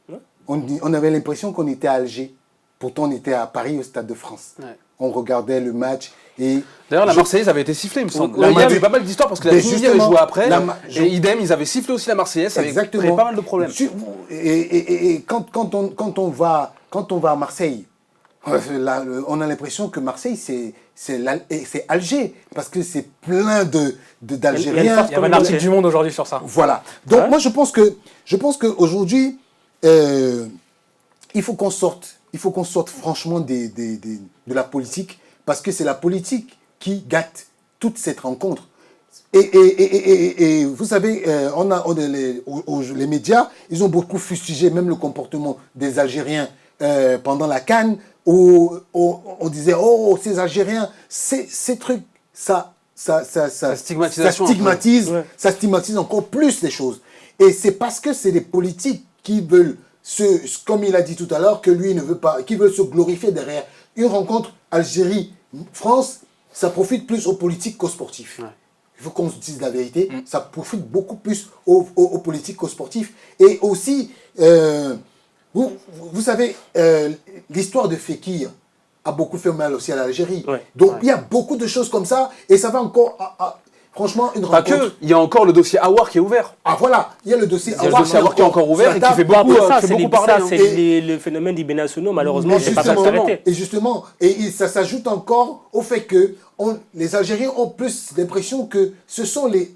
On avait l'impression qu'on était à Alger. Pourtant, on était à Paris, au Stade de France. Ouais. On regardait le match. D'ailleurs, la Marseillaise avait été sifflée, il me semble. Il y avait pas mal d'histoires parce que la Tunisie avait joué après. Et idem, ils avaient sifflé aussi la Marseillaise. Ça avait créé pas mal de problèmes. Et quand on va à Marseille, on a l'impression que Marseille, c'est Alger. Parce que c'est plein d'Algériens. Il y avait un article du Monde aujourd'hui sur ça. Voilà. Donc, moi, je pense qu'aujourd'hui, il faut qu'on sorte franchement de la politique, parce que c'est la politique qui gâte toute cette rencontre. Et vous savez, les médias, ils ont beaucoup fustigé même le comportement des Algériens pendant la CAN, où on disait, oh, ces Algériens, ces trucs, ça stigmatise encore plus les choses. Et c'est parce que c'est des politiques qui veulent, comme il a dit tout à l'heure, que lui ne veut pas, qui veut se glorifier derrière une rencontre Algérie-France, ça profite plus aux politiques qu'aux sportifs. Ouais. Il faut qu'on se dise la vérité, ça profite beaucoup plus aux politiques qu'aux sportifs. Et aussi, vous savez, l'histoire de Fekir a beaucoup fait mal aussi à l'Algérie. Ouais. Donc il y a beaucoup de choses comme ça, et ça va encore... Franchement, une rencontre... Pas que, il y a encore le dossier Aouar qui est ouvert. Ah voilà, il y a le dossier Aouar qui est encore ouvert et qui fait beaucoup parler. C'est le phénomène des binationaux, malheureusement, c'est pas s'arrêter. Et justement, ça s'ajoute encore au fait que les Algériens ont plus l'impression que ce sont les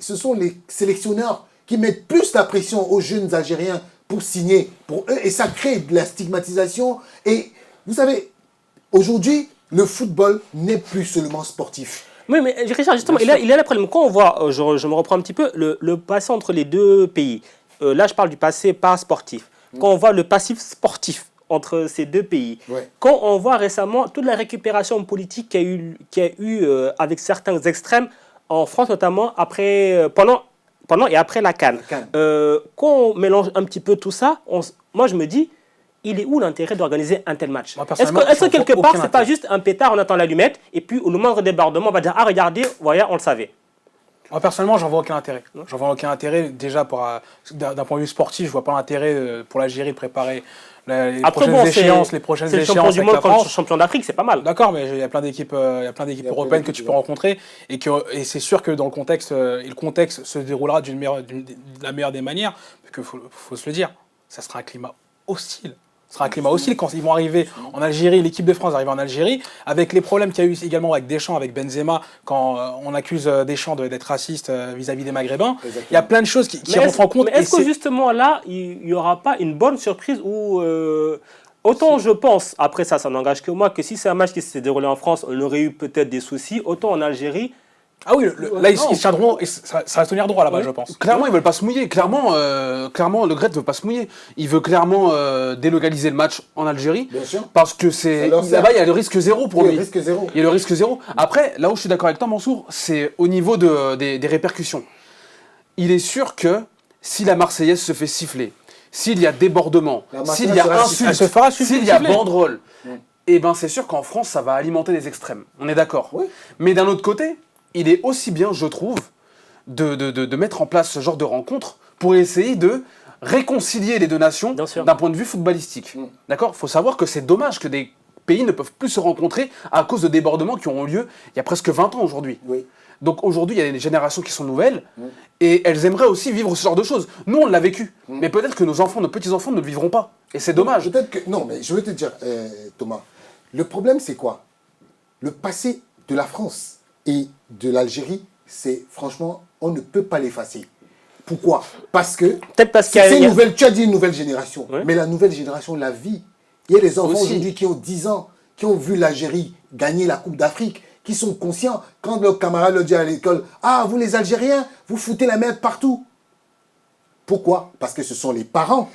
sélectionneurs qui mettent plus la pression aux jeunes Algériens pour signer pour eux, et ça crée de la stigmatisation. Et vous savez, aujourd'hui, le football n'est plus seulement sportif. Oui, mais Richard, justement, il y a le problème. Quand on voit, je me reprends un petit peu, le passé entre les deux pays, là je parle du passé pas sportif. Quand on voit le passif sportif entre ces deux pays. Ouais. Quand on voit récemment toute la récupération politique qu'il y a eu avec certains extrêmes, en France notamment, pendant et après la CAN. Quand on mélange un petit peu tout ça, moi je me dis, il est où l'intérêt d'organiser un tel match? Est-ce que quelque part, c'est pas juste un pétard, on attend l'allumette, et puis au moindre débordement, on va dire, ah regardez, voilà, on le savait. Moi, personnellement, j'en vois aucun intérêt. J'en vois aucun intérêt. Déjà, d'un point de vue sportif, je vois pas l'intérêt pour l'Algérie de préparer les prochaines échéances. C'est le champion du monde contre le champion d'Afrique, c'est pas mal. D'accord, mais il y a plein d'équipes européennes que tu peux rencontrer. Et c'est sûr que dans le contexte, le contexte se déroulera de la meilleure des manières. Parce qu'il faut se le dire, ça sera un climat hostile. Ce sera un climat hostile quand ils vont arriver en Algérie, l'équipe de France arrive en Algérie, avec les problèmes qu'il y a eu également avec Deschamps, avec Benzema, quand on accuse Deschamps d'être raciste vis-à-vis des Maghrébins. Exactement. Il y a plein de choses qui rentrent en compte. Mais est-ce que justement là, il n'y aura pas une bonne surprise où autant je pense, après ça n'engage que moi, que si c'est un match qui s'est déroulé en France, on aurait eu peut-être des soucis, autant en Algérie. Ah oui, là ils tiendront, ça va tenir droit là-bas, je pense. Clairement, ils veulent pas se mouiller. Clairement, Le Gret veut pas se mouiller. Il veut clairement délocaliser le match en Algérie. Bien sûr. Parce que là-bas, il y a le risque zéro pour lui. Il y a le risque zéro. Il y a le risque zéro. Après, là où je suis d'accord avec toi, Mansour, c'est au niveau des répercussions. Il est sûr que si la Marseillaise se fait siffler, s'il y a débordement, s'il y a insulte, s'il y a banderole, et ben c'est sûr qu'en France, ça va alimenter les extrêmes. On est d'accord. Oui. Mais d'un autre côté, il est aussi bien, je trouve, de mettre en place ce genre de rencontre pour essayer de réconcilier les deux nations d'un point de vue footballistique. D'accord ? Il faut savoir que c'est dommage que des pays ne peuvent plus se rencontrer à cause de débordements qui ont lieu il y a presque 20 ans aujourd'hui. Oui. Donc aujourd'hui, il y a des générations qui sont nouvelles et elles aimeraient aussi vivre ce genre de choses. Nous, on l'a vécu, mais peut-être que nos enfants, nos petits-enfants ne le vivront pas. Et c'est dommage. Peut-être que... Non, mais je veux te dire, Thomas, le problème, c'est quoi ? Le passé de la France et de l'Algérie, c'est franchement, on ne peut pas l'effacer. Pourquoi ? Parce que tu as dit une nouvelle génération, mais la nouvelle génération la vit. Il y a des enfants aujourd'hui qui ont 10 ans, qui ont vu l'Algérie gagner la Coupe d'Afrique, qui sont conscients, quand leurs camarades leur disent à l'école, « Ah, vous les Algériens, vous foutez la merde partout ». Pourquoi ? Parce que ce sont les parents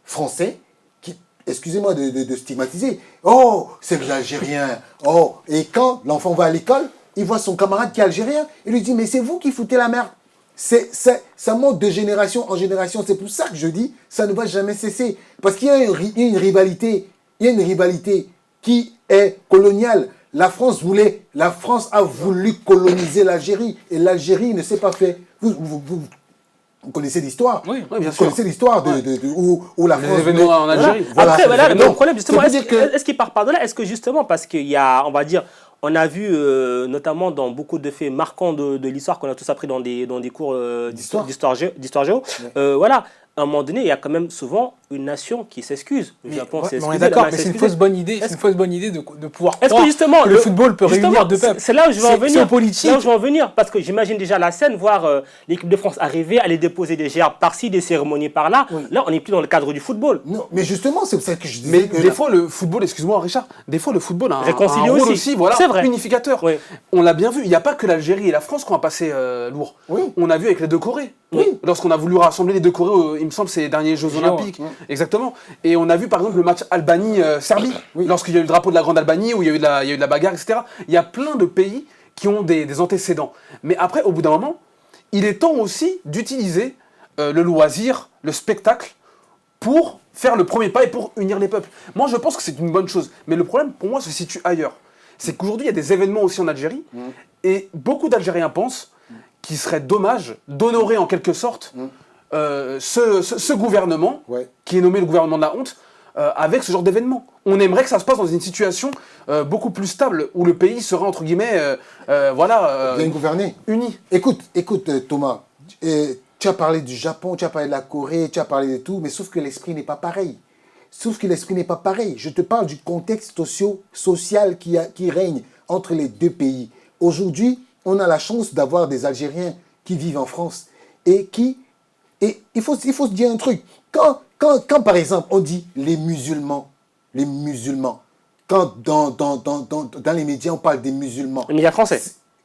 français qui, excusez-moi de stigmatiser, « Oh, c'est les Algériens, oh ». Et quand l'enfant va à l'école, il voit son camarade qui est algérien, il lui dit « Mais c'est vous qui foutez la merde ». Ça monte de génération en génération. C'est pour ça que je dis ça ne va jamais cesser. Parce qu'il y a une rivalité. Il y a une rivalité qui est coloniale. La France a voulu coloniser l'Algérie. Et l'Algérie ne s'est pas fait. Vous connaissez l'histoire. Oui, bien sûr. Vous connaissez l'histoire où la France... Les événements en Algérie. Voilà. Après, le problème, justement, est-ce qu'il part par de là ? Est-ce que justement, parce qu'il y a, on va dire... On a vu, notamment dans beaucoup de faits marquants de l'histoire qu'on a tous appris dans des cours d'histoire géo, voilà, à un moment donné, il y a quand même souvent une nation qui s'excuse. Le Japon s'est excusé. On est d'accord, mais c'est une fausse bonne idée. C'est une fausse bonne idée de pouvoir croire que justement, le football peut réunir deux peuples. C'est là où je veux en venir. C'est politique. Là où je veux en venir, parce que j'imagine déjà la scène, voir l'équipe de France arriver, aller déposer des gerbes par-ci, des cérémonies par-là. Oui. Là, on n'est plus dans le cadre du football. Non, mais justement, c'est pour ça que je disais. Mais des fois, le football, excuse-moi Richard, des fois le football a un rôle aussi, voilà, unificateur. Oui. On l'a bien vu. Il n'y a pas que l'Algérie et la France qui ont un passé lourd. Oui. On a vu avec les deux Corées. Oui. Lorsqu'on a voulu rassembler les deux Corées, il me semble, ces derniers Jeux Olympiques. Oui. Exactement. Et on a vu par exemple le match Albanie-Serbie, lorsqu'il y a eu le drapeau de la Grande Albanie, où il y a eu de la bagarre, etc. Il y a plein de pays qui ont des antécédents. Mais après, au bout d'un moment, il est temps aussi d'utiliser le loisir, le spectacle, pour faire le premier pas et pour unir les peuples. Moi, je pense que c'est une bonne chose. Mais le problème, pour moi, se situe ailleurs. C'est qu'aujourd'hui, il y a des événements aussi en Algérie, et beaucoup d'Algériens pensent qu'il serait dommage d'honorer en quelque sorte ce gouvernement, qui est nommé le gouvernement de la honte, avec ce genre d'événement. On aimerait que ça se passe dans une situation beaucoup plus stable, où le pays serait, entre guillemets, bien gouverné, uni. Écoute Thomas, tu as parlé du Japon, tu as parlé de la Corée, tu as parlé de tout, mais sauf que l'esprit n'est pas pareil. Je te parle du contexte social qui règne entre les deux pays. Aujourd'hui, on a la chance d'avoir des Algériens qui vivent en France et il faut se dire un truc. Quand par exemple, on dit les musulmans, quand dans les médias, on parle des musulmans. Les médias français.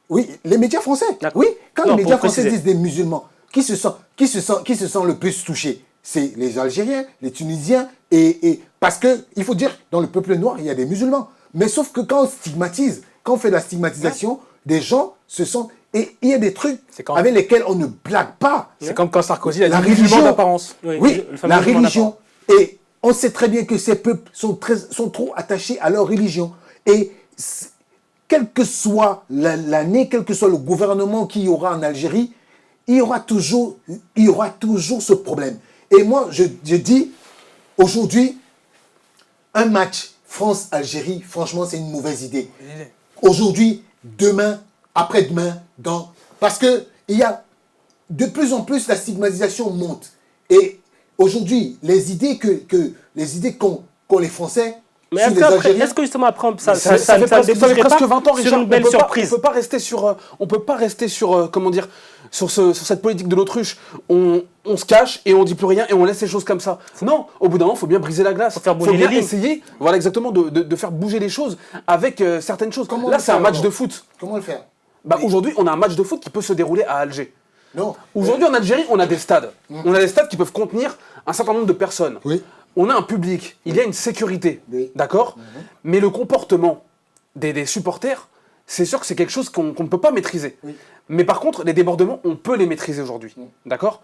Oui, les médias français. Oui, quand les médias français disent des musulmans, qui se sent le plus touchés? C'est les Algériens, les Tunisiens et Parce qu'il faut dire, dans le peuple noir, il y a des musulmans. Mais sauf que quand on stigmatise, quand on fait de la stigmatisation, des gens se sentent... Et il y a des trucs avec lesquels on ne blague pas. C'est comme quand Sarkozy a dit la musulman religion d'apparence. Oui, la religion. Et on sait très bien que ces peuples sont trop attachés à leur religion. Et quelle que soit l'année, quel que soit le gouvernement qu'il y aura en Algérie, il y aura toujours ce problème. Et moi, je dis, aujourd'hui, un match France-Algérie, franchement, c'est une mauvaise idée. Aujourd'hui, demain, après-demain, parce que il y a de plus en plus la stigmatisation monte. Et aujourd'hui, les idées qu'ont les Français. Mais est-ce que justement après ça fait presque 20 ans, sur Richard, une belle surprise. On peut pas rester sur comment dire, sur cette politique de l'autruche. On se cache et on dit plus rien et on laisse les choses comme ça. Non, au bout d'un moment, il faut bien briser la glace. Faut faire bouger bien les lignes. essayer, voilà exactement, de faire bouger les choses avec certaines choses. Là, c'est un match de foot. Comment le faire? Aujourd'hui, on a un match de foot qui peut se dérouler à Alger. Non. Aujourd'hui, en Algérie, on a des stades. On a des stades qui peuvent contenir un certain nombre de personnes. Oui. On a un public, il y a une sécurité, Oui. d'accord. Mais le comportement des supporters, c'est sûr que c'est quelque chose qu'on ne peut pas maîtriser. Oui. Mais par contre, les débordements, on peut les maîtriser aujourd'hui, d'accord.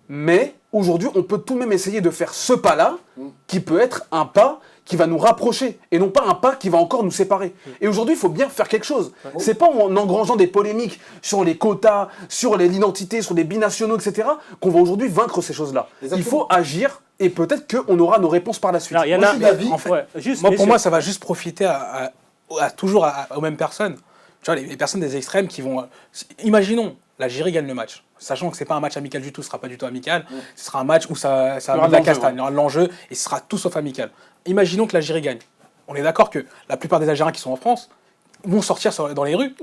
Mais aujourd'hui, on peut tout de même essayer de faire ce pas-là, qui peut être un pas qui va nous rapprocher, et non pas un pas qui va encore nous séparer. Et aujourd'hui, il faut bien faire quelque chose. C'est pas en engrangeant des polémiques sur les quotas, sur l'identité, sur les binationaux, etc., qu'on va aujourd'hui vaincre ces choses-là. Exactement. Il faut agir, et peut-être qu'on aura nos réponses par la suite. Alors, il y en Moi, a, je suis d'avis. En fait, ouais, pour moi, ça va juste profiter toujours aux mêmes personnes. Tu vois, les personnes des extrêmes qui vont... Imaginons, l'Algérie gagne le match. Sachant que ce n'est pas un match amical du tout, ce ne sera pas du tout amical. Ce sera un match où ça va de la castagne, il y aura de l'enjeu, et ce sera tout sauf amical. Imaginons que l'Algérie gagne. On est d'accord que la plupart des Algériens qui sont en France vont sortir dans les rues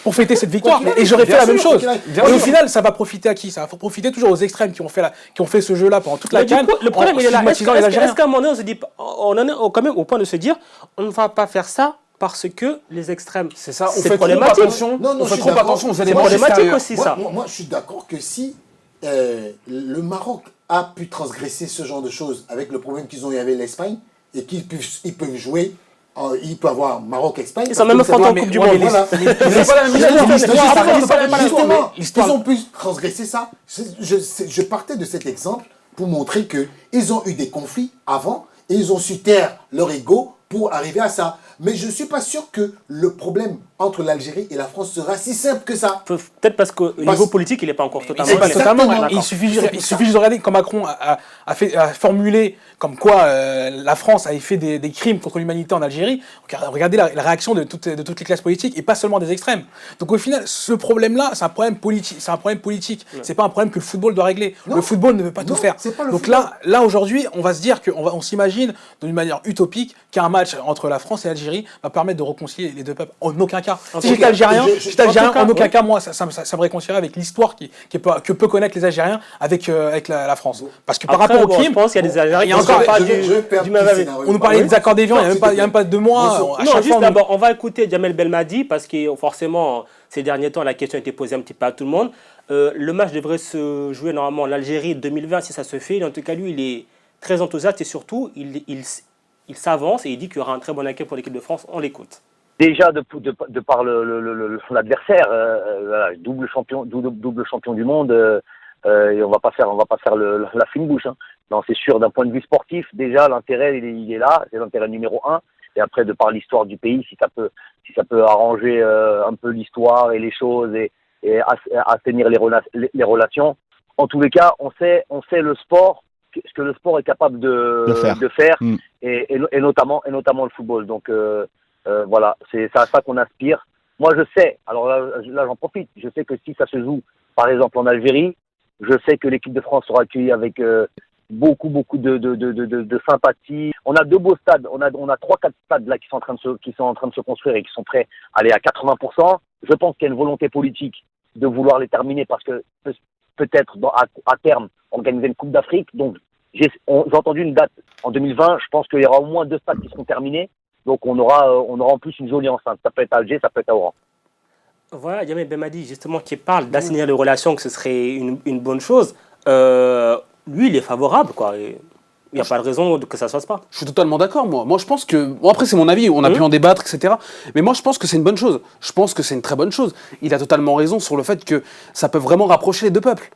pour fêter cette victoire. Et j'aurais fait la même chose. Et au final, ça va profiter à qui? Ça va profiter toujours aux extrêmes qui ont fait ce jeu-là pendant toute la CAN. Le problème, il est là. Est-ce Est-ce qu'à un moment donné, on en est quand même au point de se dire, on ne va pas faire ça parce que les extrêmes, c'est ça, on c'est fait problématique. On fait trop attention aux éléments problématique aussi, ça. Moi, je suis d'accord que si le Maroc a pu transgresser ce genre de choses avec le problème qu'ils ont eu avec l'Espagne et qu'ils peuvent jouer, il peut avoir Maroc-Espagne. Ils sont même affrontés en Coupe du Monde. Justement, ils ont pu transgresser ça. Je partais de cet exemple pour montrer qu'ils ont eu des conflits avant et ils ont su taire leur ego pour arriver à ça. Mais je ne suis pas sûr que le problème entre l'Algérie et la France sera si simple que ça. Peut-être parce qu'au niveau politique, il n'est pas encore totalement clair. totalement. Il suffit juste de regarder quand Macron a formulé comme quoi la France avait fait des crimes contre l'humanité en Algérie. Regardez la réaction de toutes les classes politiques et pas seulement des extrêmes. Donc au final, ce problème-là, c'est un problème politique. C'est pas un problème que le football doit régler. Non. Le football ne peut pas tout faire. Donc là aujourd'hui, on va se dire on s'imagine d'une manière utopique qu'un match entre la France et l'Algérie va permettre de réconcilier les deux peuples. En aucun cas. Si j'étais Algérien, en aucun cas, moi, ça me réconcilierait avec l'histoire que peut connaître les Algériens avec la France. Parce que par rapport au crime, je pense qu'il y a des Algériens qui encore sont pas du même avis. On nous parlait des accords d'Évian, il n'y a même pas 2 mois. Non, juste d'abord, on va écouter Djamel Belmadi parce que forcément, ces derniers temps, la question a été posée un petit peu à tout le monde. Le match devrait se jouer normalement en Algérie 2020 si ça se fait. En tout cas, lui, il est très enthousiaste et surtout, il s'avance et il dit qu'il y aura un très bon accueil pour l'équipe de France. On l'écoute. Déjà de par l'adversaire, double champion du monde, et on va pas faire la fine bouche. Hein. Non, c'est sûr, d'un point de vue sportif, déjà l'intérêt il est là, c'est l'intérêt numéro 1. Et après, de par l'histoire du pays, si ça peut arranger un peu l'histoire et les choses et assainir les relations. En tous les cas, on sait le sport, ce que le sport est capable de faire et notamment le football. Donc voilà, c'est à ça qu'on aspire. Moi, je sais, alors là j'en profite, je sais que si ça se joue, par exemple en Algérie, je sais que l'équipe de France sera accueillie avec beaucoup de sympathie. On a 2 beaux stades, on a 3-4 stades là qui sont en train de se construire et qui sont prêts à aller à 80%. Je pense qu'il y a une volonté politique de vouloir les terminer parce que peut-être à terme organiser une Coupe d'Afrique. Donc j'ai entendu une date en 2020. Je pense qu'il y aura au moins 2 stades qui seront terminés. Donc on aura en plus une jolie enceinte. Ça peut être à Alger, ça peut être à Oran. Voilà, Djamel Belmadi justement qui parle d'assainir les relations, que ce serait une bonne chose. Lui, il est favorable, quoi. Il n'y a pas de raison que ça ne se fasse pas. Je suis totalement d'accord, moi. Moi, je pense que... Bon, après, c'est mon avis, on a pu en débattre, etc. Mais moi, je pense que c'est une bonne chose. Je pense que c'est une très bonne chose. Il a totalement raison sur le fait que ça peut vraiment rapprocher les deux peuples.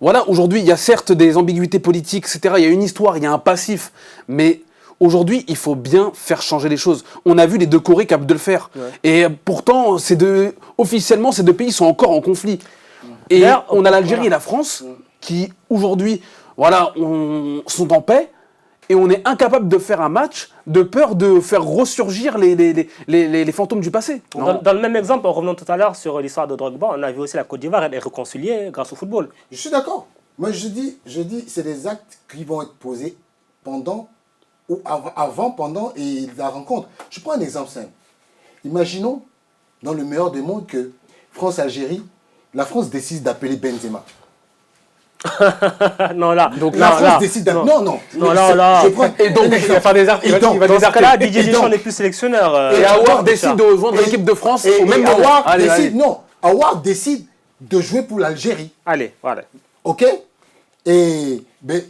Voilà, aujourd'hui, il y a certes des ambiguïtés politiques, etc. Il y a une histoire, il y a un passif. Mais aujourd'hui, il faut bien faire changer les choses. On a vu les deux Corées capables de le faire. Ouais. Et pourtant, officiellement, ces deux pays sont encore en conflit. Et on a l'Algérie et la France qui, aujourd'hui, sont en paix. Et on est incapable de faire un match de peur de faire ressurgir les fantômes du passé. Dans le même exemple, en revenant tout à l'heure sur l'histoire de Drogba, on a vu aussi la Côte d'Ivoire être réconciliée grâce au football. Je suis d'accord. Moi, je dis c'est des actes qui vont être posés pendant, ou avant, pendant et la rencontre. Je prends un exemple simple. Imaginons, dans le meilleur des mondes, que France-Algérie, la France décide d'appeler Benzema. Non, là. Donc la France décide d'appeler. Non. Je prends et donc, il va faire des arts. Dans ce cas-là, Didier Deschamps n'est plus sélectionneur. Et Aouar décide de rejoindre l'équipe de France au même moment. Aouar décide de jouer pour l'Algérie. Allez, voilà. Ok. Et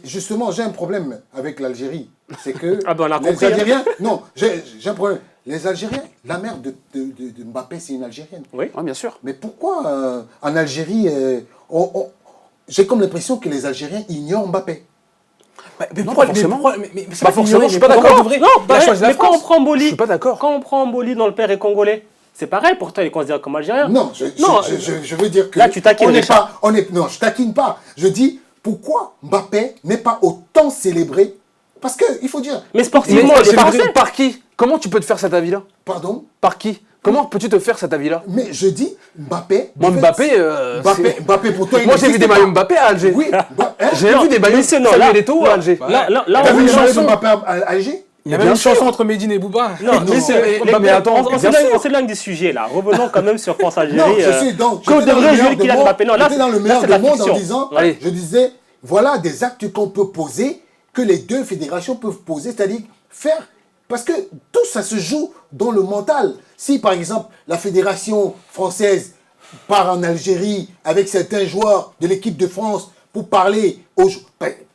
justement, j'ai un problème avec l'Algérie. C'est que les Algériens... Non, j'ai un problème. Les Algériens, la mère de Mbappé, c'est une Algérienne. Oui, bien sûr. Mais pourquoi en Algérie, j'ai comme l'impression que les Algériens ignorent Mbappé. Mais pourquoi forcément pas forcément, je suis pas d'accord. Mais quand on prend Mboli, je suis pas d'accord. Quand on prend Mboli dans le père est congolais, c'est pareil, pourtant il est considéré comme algérien. Non, je veux dire que... Là, tu taquines. Non, je taquine pas. Je dis, pourquoi Mbappé n'est pas autant célébré? Parce qu'il faut dire... Mais sportivement, il est parfait. Par qui? Comment tu peux te faire cet avis-là? Pardon? Par qui? Comment peux-tu te faire cet avis-là? Mais je dis Mbappé. Moi, Mbappé, pour toi, moi, j'ai vu des maillots Mbappé à Alger. Oui, j'ai vu des maillots Samuel Eto'o à Alger. Là, on a vu une chanson Mbappé à Alger. Il y a même une chanson entre Médine et Bouba. Mais attends, on s'éloigne du sujet là. Revenons quand même sur France-Algérie. Non, je suis donc. Que devrait jouer Kylian Mbappé? Non, là, c'est dans le meilleur du monde en disant. Je disais, voilà des actes qu'on peut poser, que les deux fédérations peuvent poser, c'est-à-dire faire. Parce que tout ça se joue dans le mental. Si, par exemple, la fédération française part en Algérie avec certains joueurs de l'équipe de France pour parler aux...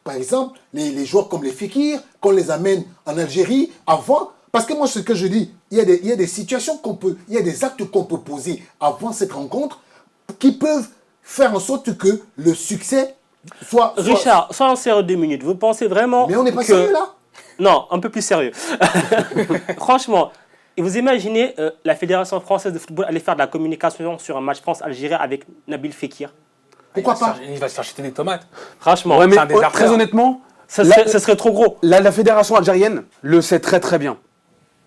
Par exemple, les joueurs comme les Fekir, qu'on les amène en Algérie avant... Parce que moi, ce que je dis, il y a des situations il y a des actes qu'on peut poser avant cette rencontre qui peuvent faire en sorte que le succès soit... Richard, soyons sérieux 2 minutes. Vous pensez vraiment Mais on n'est pas sérieux là? Non, un peu plus sérieux. Franchement, vous imaginez la Fédération française de football aller faire de la communication sur un match France-Algérie avec Nabil Fekir? Pourquoi pas? Il va se faire jeter des tomates. Franchement, ouais, mais très honnêtement, ça serait trop gros. La fédération algérienne le sait très très bien.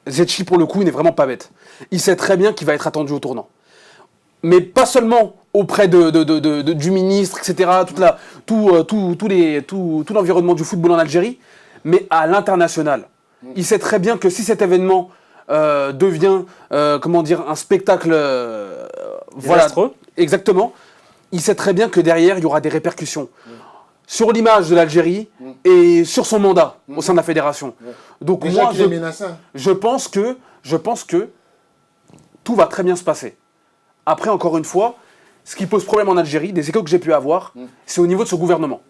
Zetchi, pour le coup, il n'est vraiment pas bête. Il sait très bien qu'il va être attendu au tournant. Mais pas seulement auprès du ministre, etc., tout l'environnement du football en Algérie, mais à l'international. Il sait très bien que si cet événement devient, un spectacle... désastreux. Exactement. Il sait très bien que derrière, il y aura des répercussions sur l'image de l'Algérie et sur son mandat au sein de la fédération. Donc déjà moi, je pense que tout va très bien se passer. Après, encore une fois, ce qui pose problème en Algérie, des échos que j'ai pu avoir, c'est au niveau de ce gouvernement.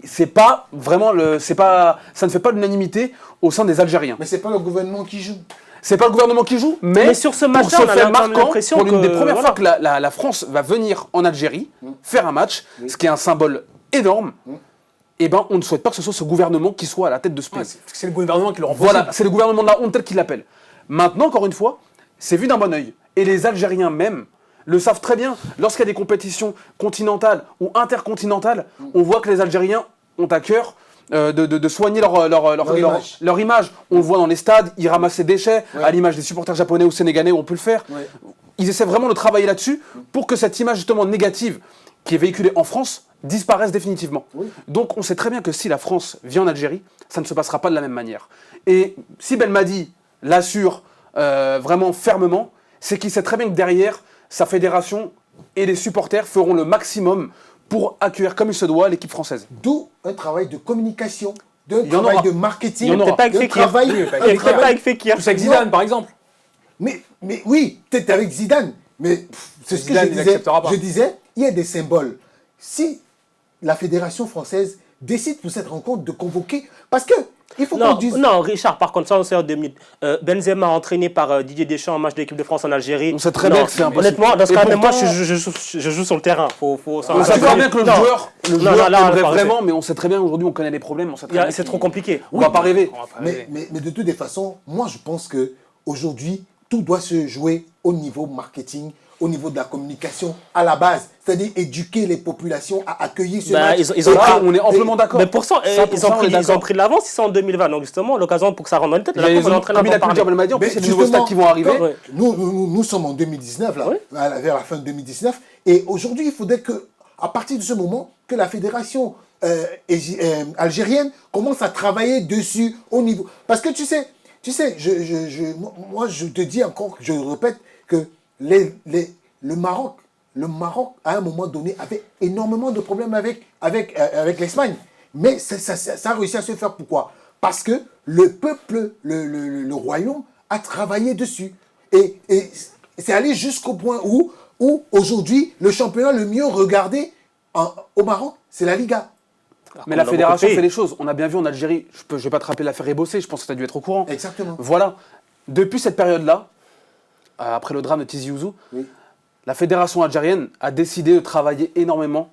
C'est pas vraiment ça ne fait pas l'unanimité au sein des Algériens. Mais c'est pas le gouvernement qui joue. C'est pas le gouvernement qui joue, mais sur ce match-là, on a l'impression pour l'une des premières fois que la France va venir en Algérie faire un match, ce qui est un symbole énorme. Eh ben, on ne souhaite pas que ce soit ce gouvernement qui soit à la tête de ce pays. C'est le gouvernement qui le rend possible. Voilà, c'est le gouvernement de la honte tel qu'il l'appelle. Maintenant, encore une fois, c'est vu d'un bon œil. Et les Algériens même le savent très bien. Lorsqu'il y a des compétitions continentales ou intercontinentales, on voit que les Algériens ont à cœur de soigner leur image. On le voit dans les stades, ils ramassent les déchets, à l'image des supporters japonais ou sénégalais où on peut le faire. Ils essaient vraiment de travailler là-dessus pour que cette image justement négative qui est véhiculée en France disparaisse définitivement. Donc on sait très bien que si la France vient en Algérie, ça ne se passera pas de la même manière. Et si Belmadi l'assure vraiment fermement, c'est qu'il sait très bien que derrière, sa fédération et les supporters feront le maximum pour accueillir comme il se doit l'équipe française. D'où un travail de communication, un travail de marketing. Il n'y en aura pas avec Fekir. C'est avec Zidane, par exemple. Mais oui, peut-être avec Zidane. Mais c'est ce que je disais. Je disais, il y a des symboles. Si la fédération française décide pour cette rencontre de convoquer. Parce que, il faut qu'on Non, dise. non, Richard, par contre, ça, on sait en 2000. Benzema entraîné par Didier Deschamps en match de l'équipe de France en Algérie. On sait très Non, bien que c'est impossible. Honnêtement, dans ce Et cas, même moi, pourtant- je joue sur le terrain. On sait très bien que le joueur aimerait vraiment, mais on sait très bien aujourd'hui, on connaît les problèmes. On sait très bien C'est trop compliqué. On va pas rêver. Mais de toutes les façons, moi je pense qu'aujourd'hui, tout doit se jouer au niveau marketing, au niveau de la communication à la base. C'est-à-dire éduquer les populations à accueillir ce match. Ils ont Là, on est amplement d'accord. Mais pour ça, ils ont pris de l'avance, ils sont en 2020. Donc justement, l'occasion pour que ça rentre dans les têtes. Comme il a pu le dire Belmadi, en plus, Mais il y a des nouveaux stades qui vont arriver. comme nous sommes en 2019, là, vers la fin de 2019, et aujourd'hui, il faudrait que, à partir de ce moment, que la fédération algérienne commence à travailler dessus au niveau. Parce que tu sais, moi je te dis encore, je répète, que le Maroc, à un moment donné, avait énormément de problèmes avec l'Espagne. Mais ça a réussi à se faire. Pourquoi? Parce que le peuple, le royaume, a travaillé dessus. Et c'est allé jusqu'au point où aujourd'hui, le championnat le mieux regardé au Maroc, c'est la Liga. Mais la fédération fait les choses. On a bien vu en Algérie, je ne vais pas te rappeler l'affaire Ebossé, je pense que tu as dû être au courant. Exactement. Voilà. Depuis cette période-là, après le drame de Tizi Ouzou, la fédération algérienne a décidé de travailler énormément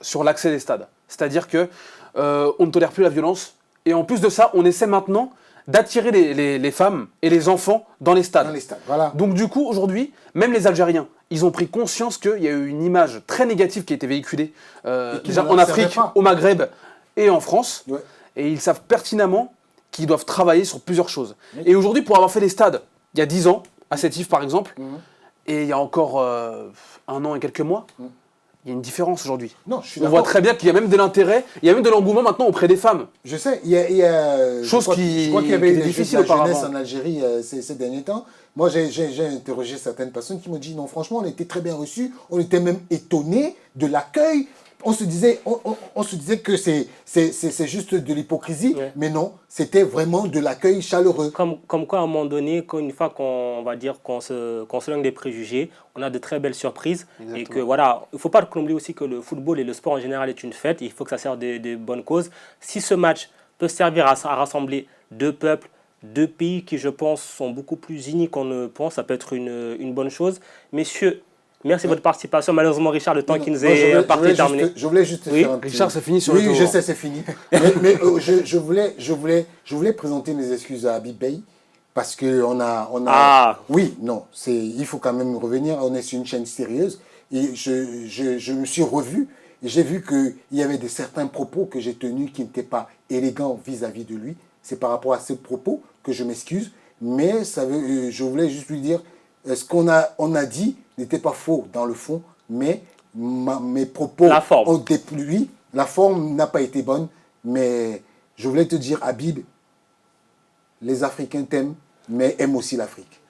sur l'accès des stades. C'est-à-dire que on ne tolère plus la violence. Et en plus de ça, on essaie maintenant d'attirer les femmes et les enfants dans les stades. Voilà. Donc du coup, aujourd'hui, même les Algériens, ils ont pris conscience qu'il y a eu une image très négative qui a été véhiculée déjà en Afrique, au Maghreb et en France. Ouais. Et ils savent pertinemment qu'ils doivent travailler sur plusieurs choses. Oui. Et aujourd'hui, pour avoir fait les stades, il y a 10 ans, à Sétif par exemple, et il y a encore 1 an et quelques mois, il y a une différence aujourd'hui. On voit très bien qu'il y a même de l'intérêt, il y a même de l'engouement maintenant auprès des femmes. Je sais, il y a chose je crois qu'il y avait des jeux de la jeunesse en Algérie ces derniers temps. Moi, j'ai interrogé certaines personnes qui m'ont dit non, franchement, on était très bien reçus, on était même étonnés de l'accueil. On se disait que c'est juste de l'hypocrisie, mais non, c'était vraiment de l'accueil chaleureux. Comme quoi, à un moment donné, une fois qu'on va dire qu'on se lance des préjugés, on a de très belles surprises. Exactement. Et que voilà, il ne faut pas oublier aussi que le football et le sport en général est une fête. Il faut que ça serve de bonnes causes. Si ce match peut servir à rassembler 2 peuples, 2 pays qui, je pense, sont beaucoup plus unis qu'on ne pense, ça peut être une bonne chose. Messieurs, merci de votre participation. Malheureusement, Richard, le temps qui nous est parti terminé. Je voulais juste faire un petit... Richard, c'est fini sur le tour. Oui, je sais, c'est fini. mais je voulais présenter mes excuses à Habib Bey parce que on a... Oui, non, il faut quand même revenir. On est sur une chaîne sérieuse et je me suis revu et j'ai vu qu'il y avait certains propos que j'ai tenus qui n'étaient pas élégants vis-à-vis de lui. C'est par rapport à ces propos que je m'excuse, mais je voulais juste lui dire ce qu'on a dit n'était pas faux dans le fond, mais mes propos ont déplu. La forme n'a pas été bonne, mais je voulais te dire, Habib, les Africains t'aiment, mais aiment aussi l'Afrique.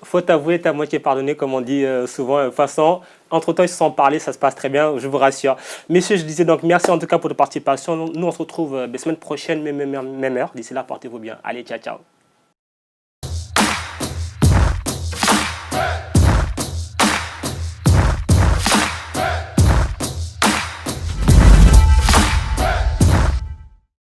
Faut t'avouer, t'as moitié pardonné, comme on dit souvent. De toute façon, entre-temps, ils se sont parlé, ça se passe très bien, je vous rassure. Messieurs, je disais donc merci en tout cas pour votre participation. Nous, on se retrouve la semaine prochaine, même heure. D'ici là, portez-vous bien. Allez, ciao, ciao.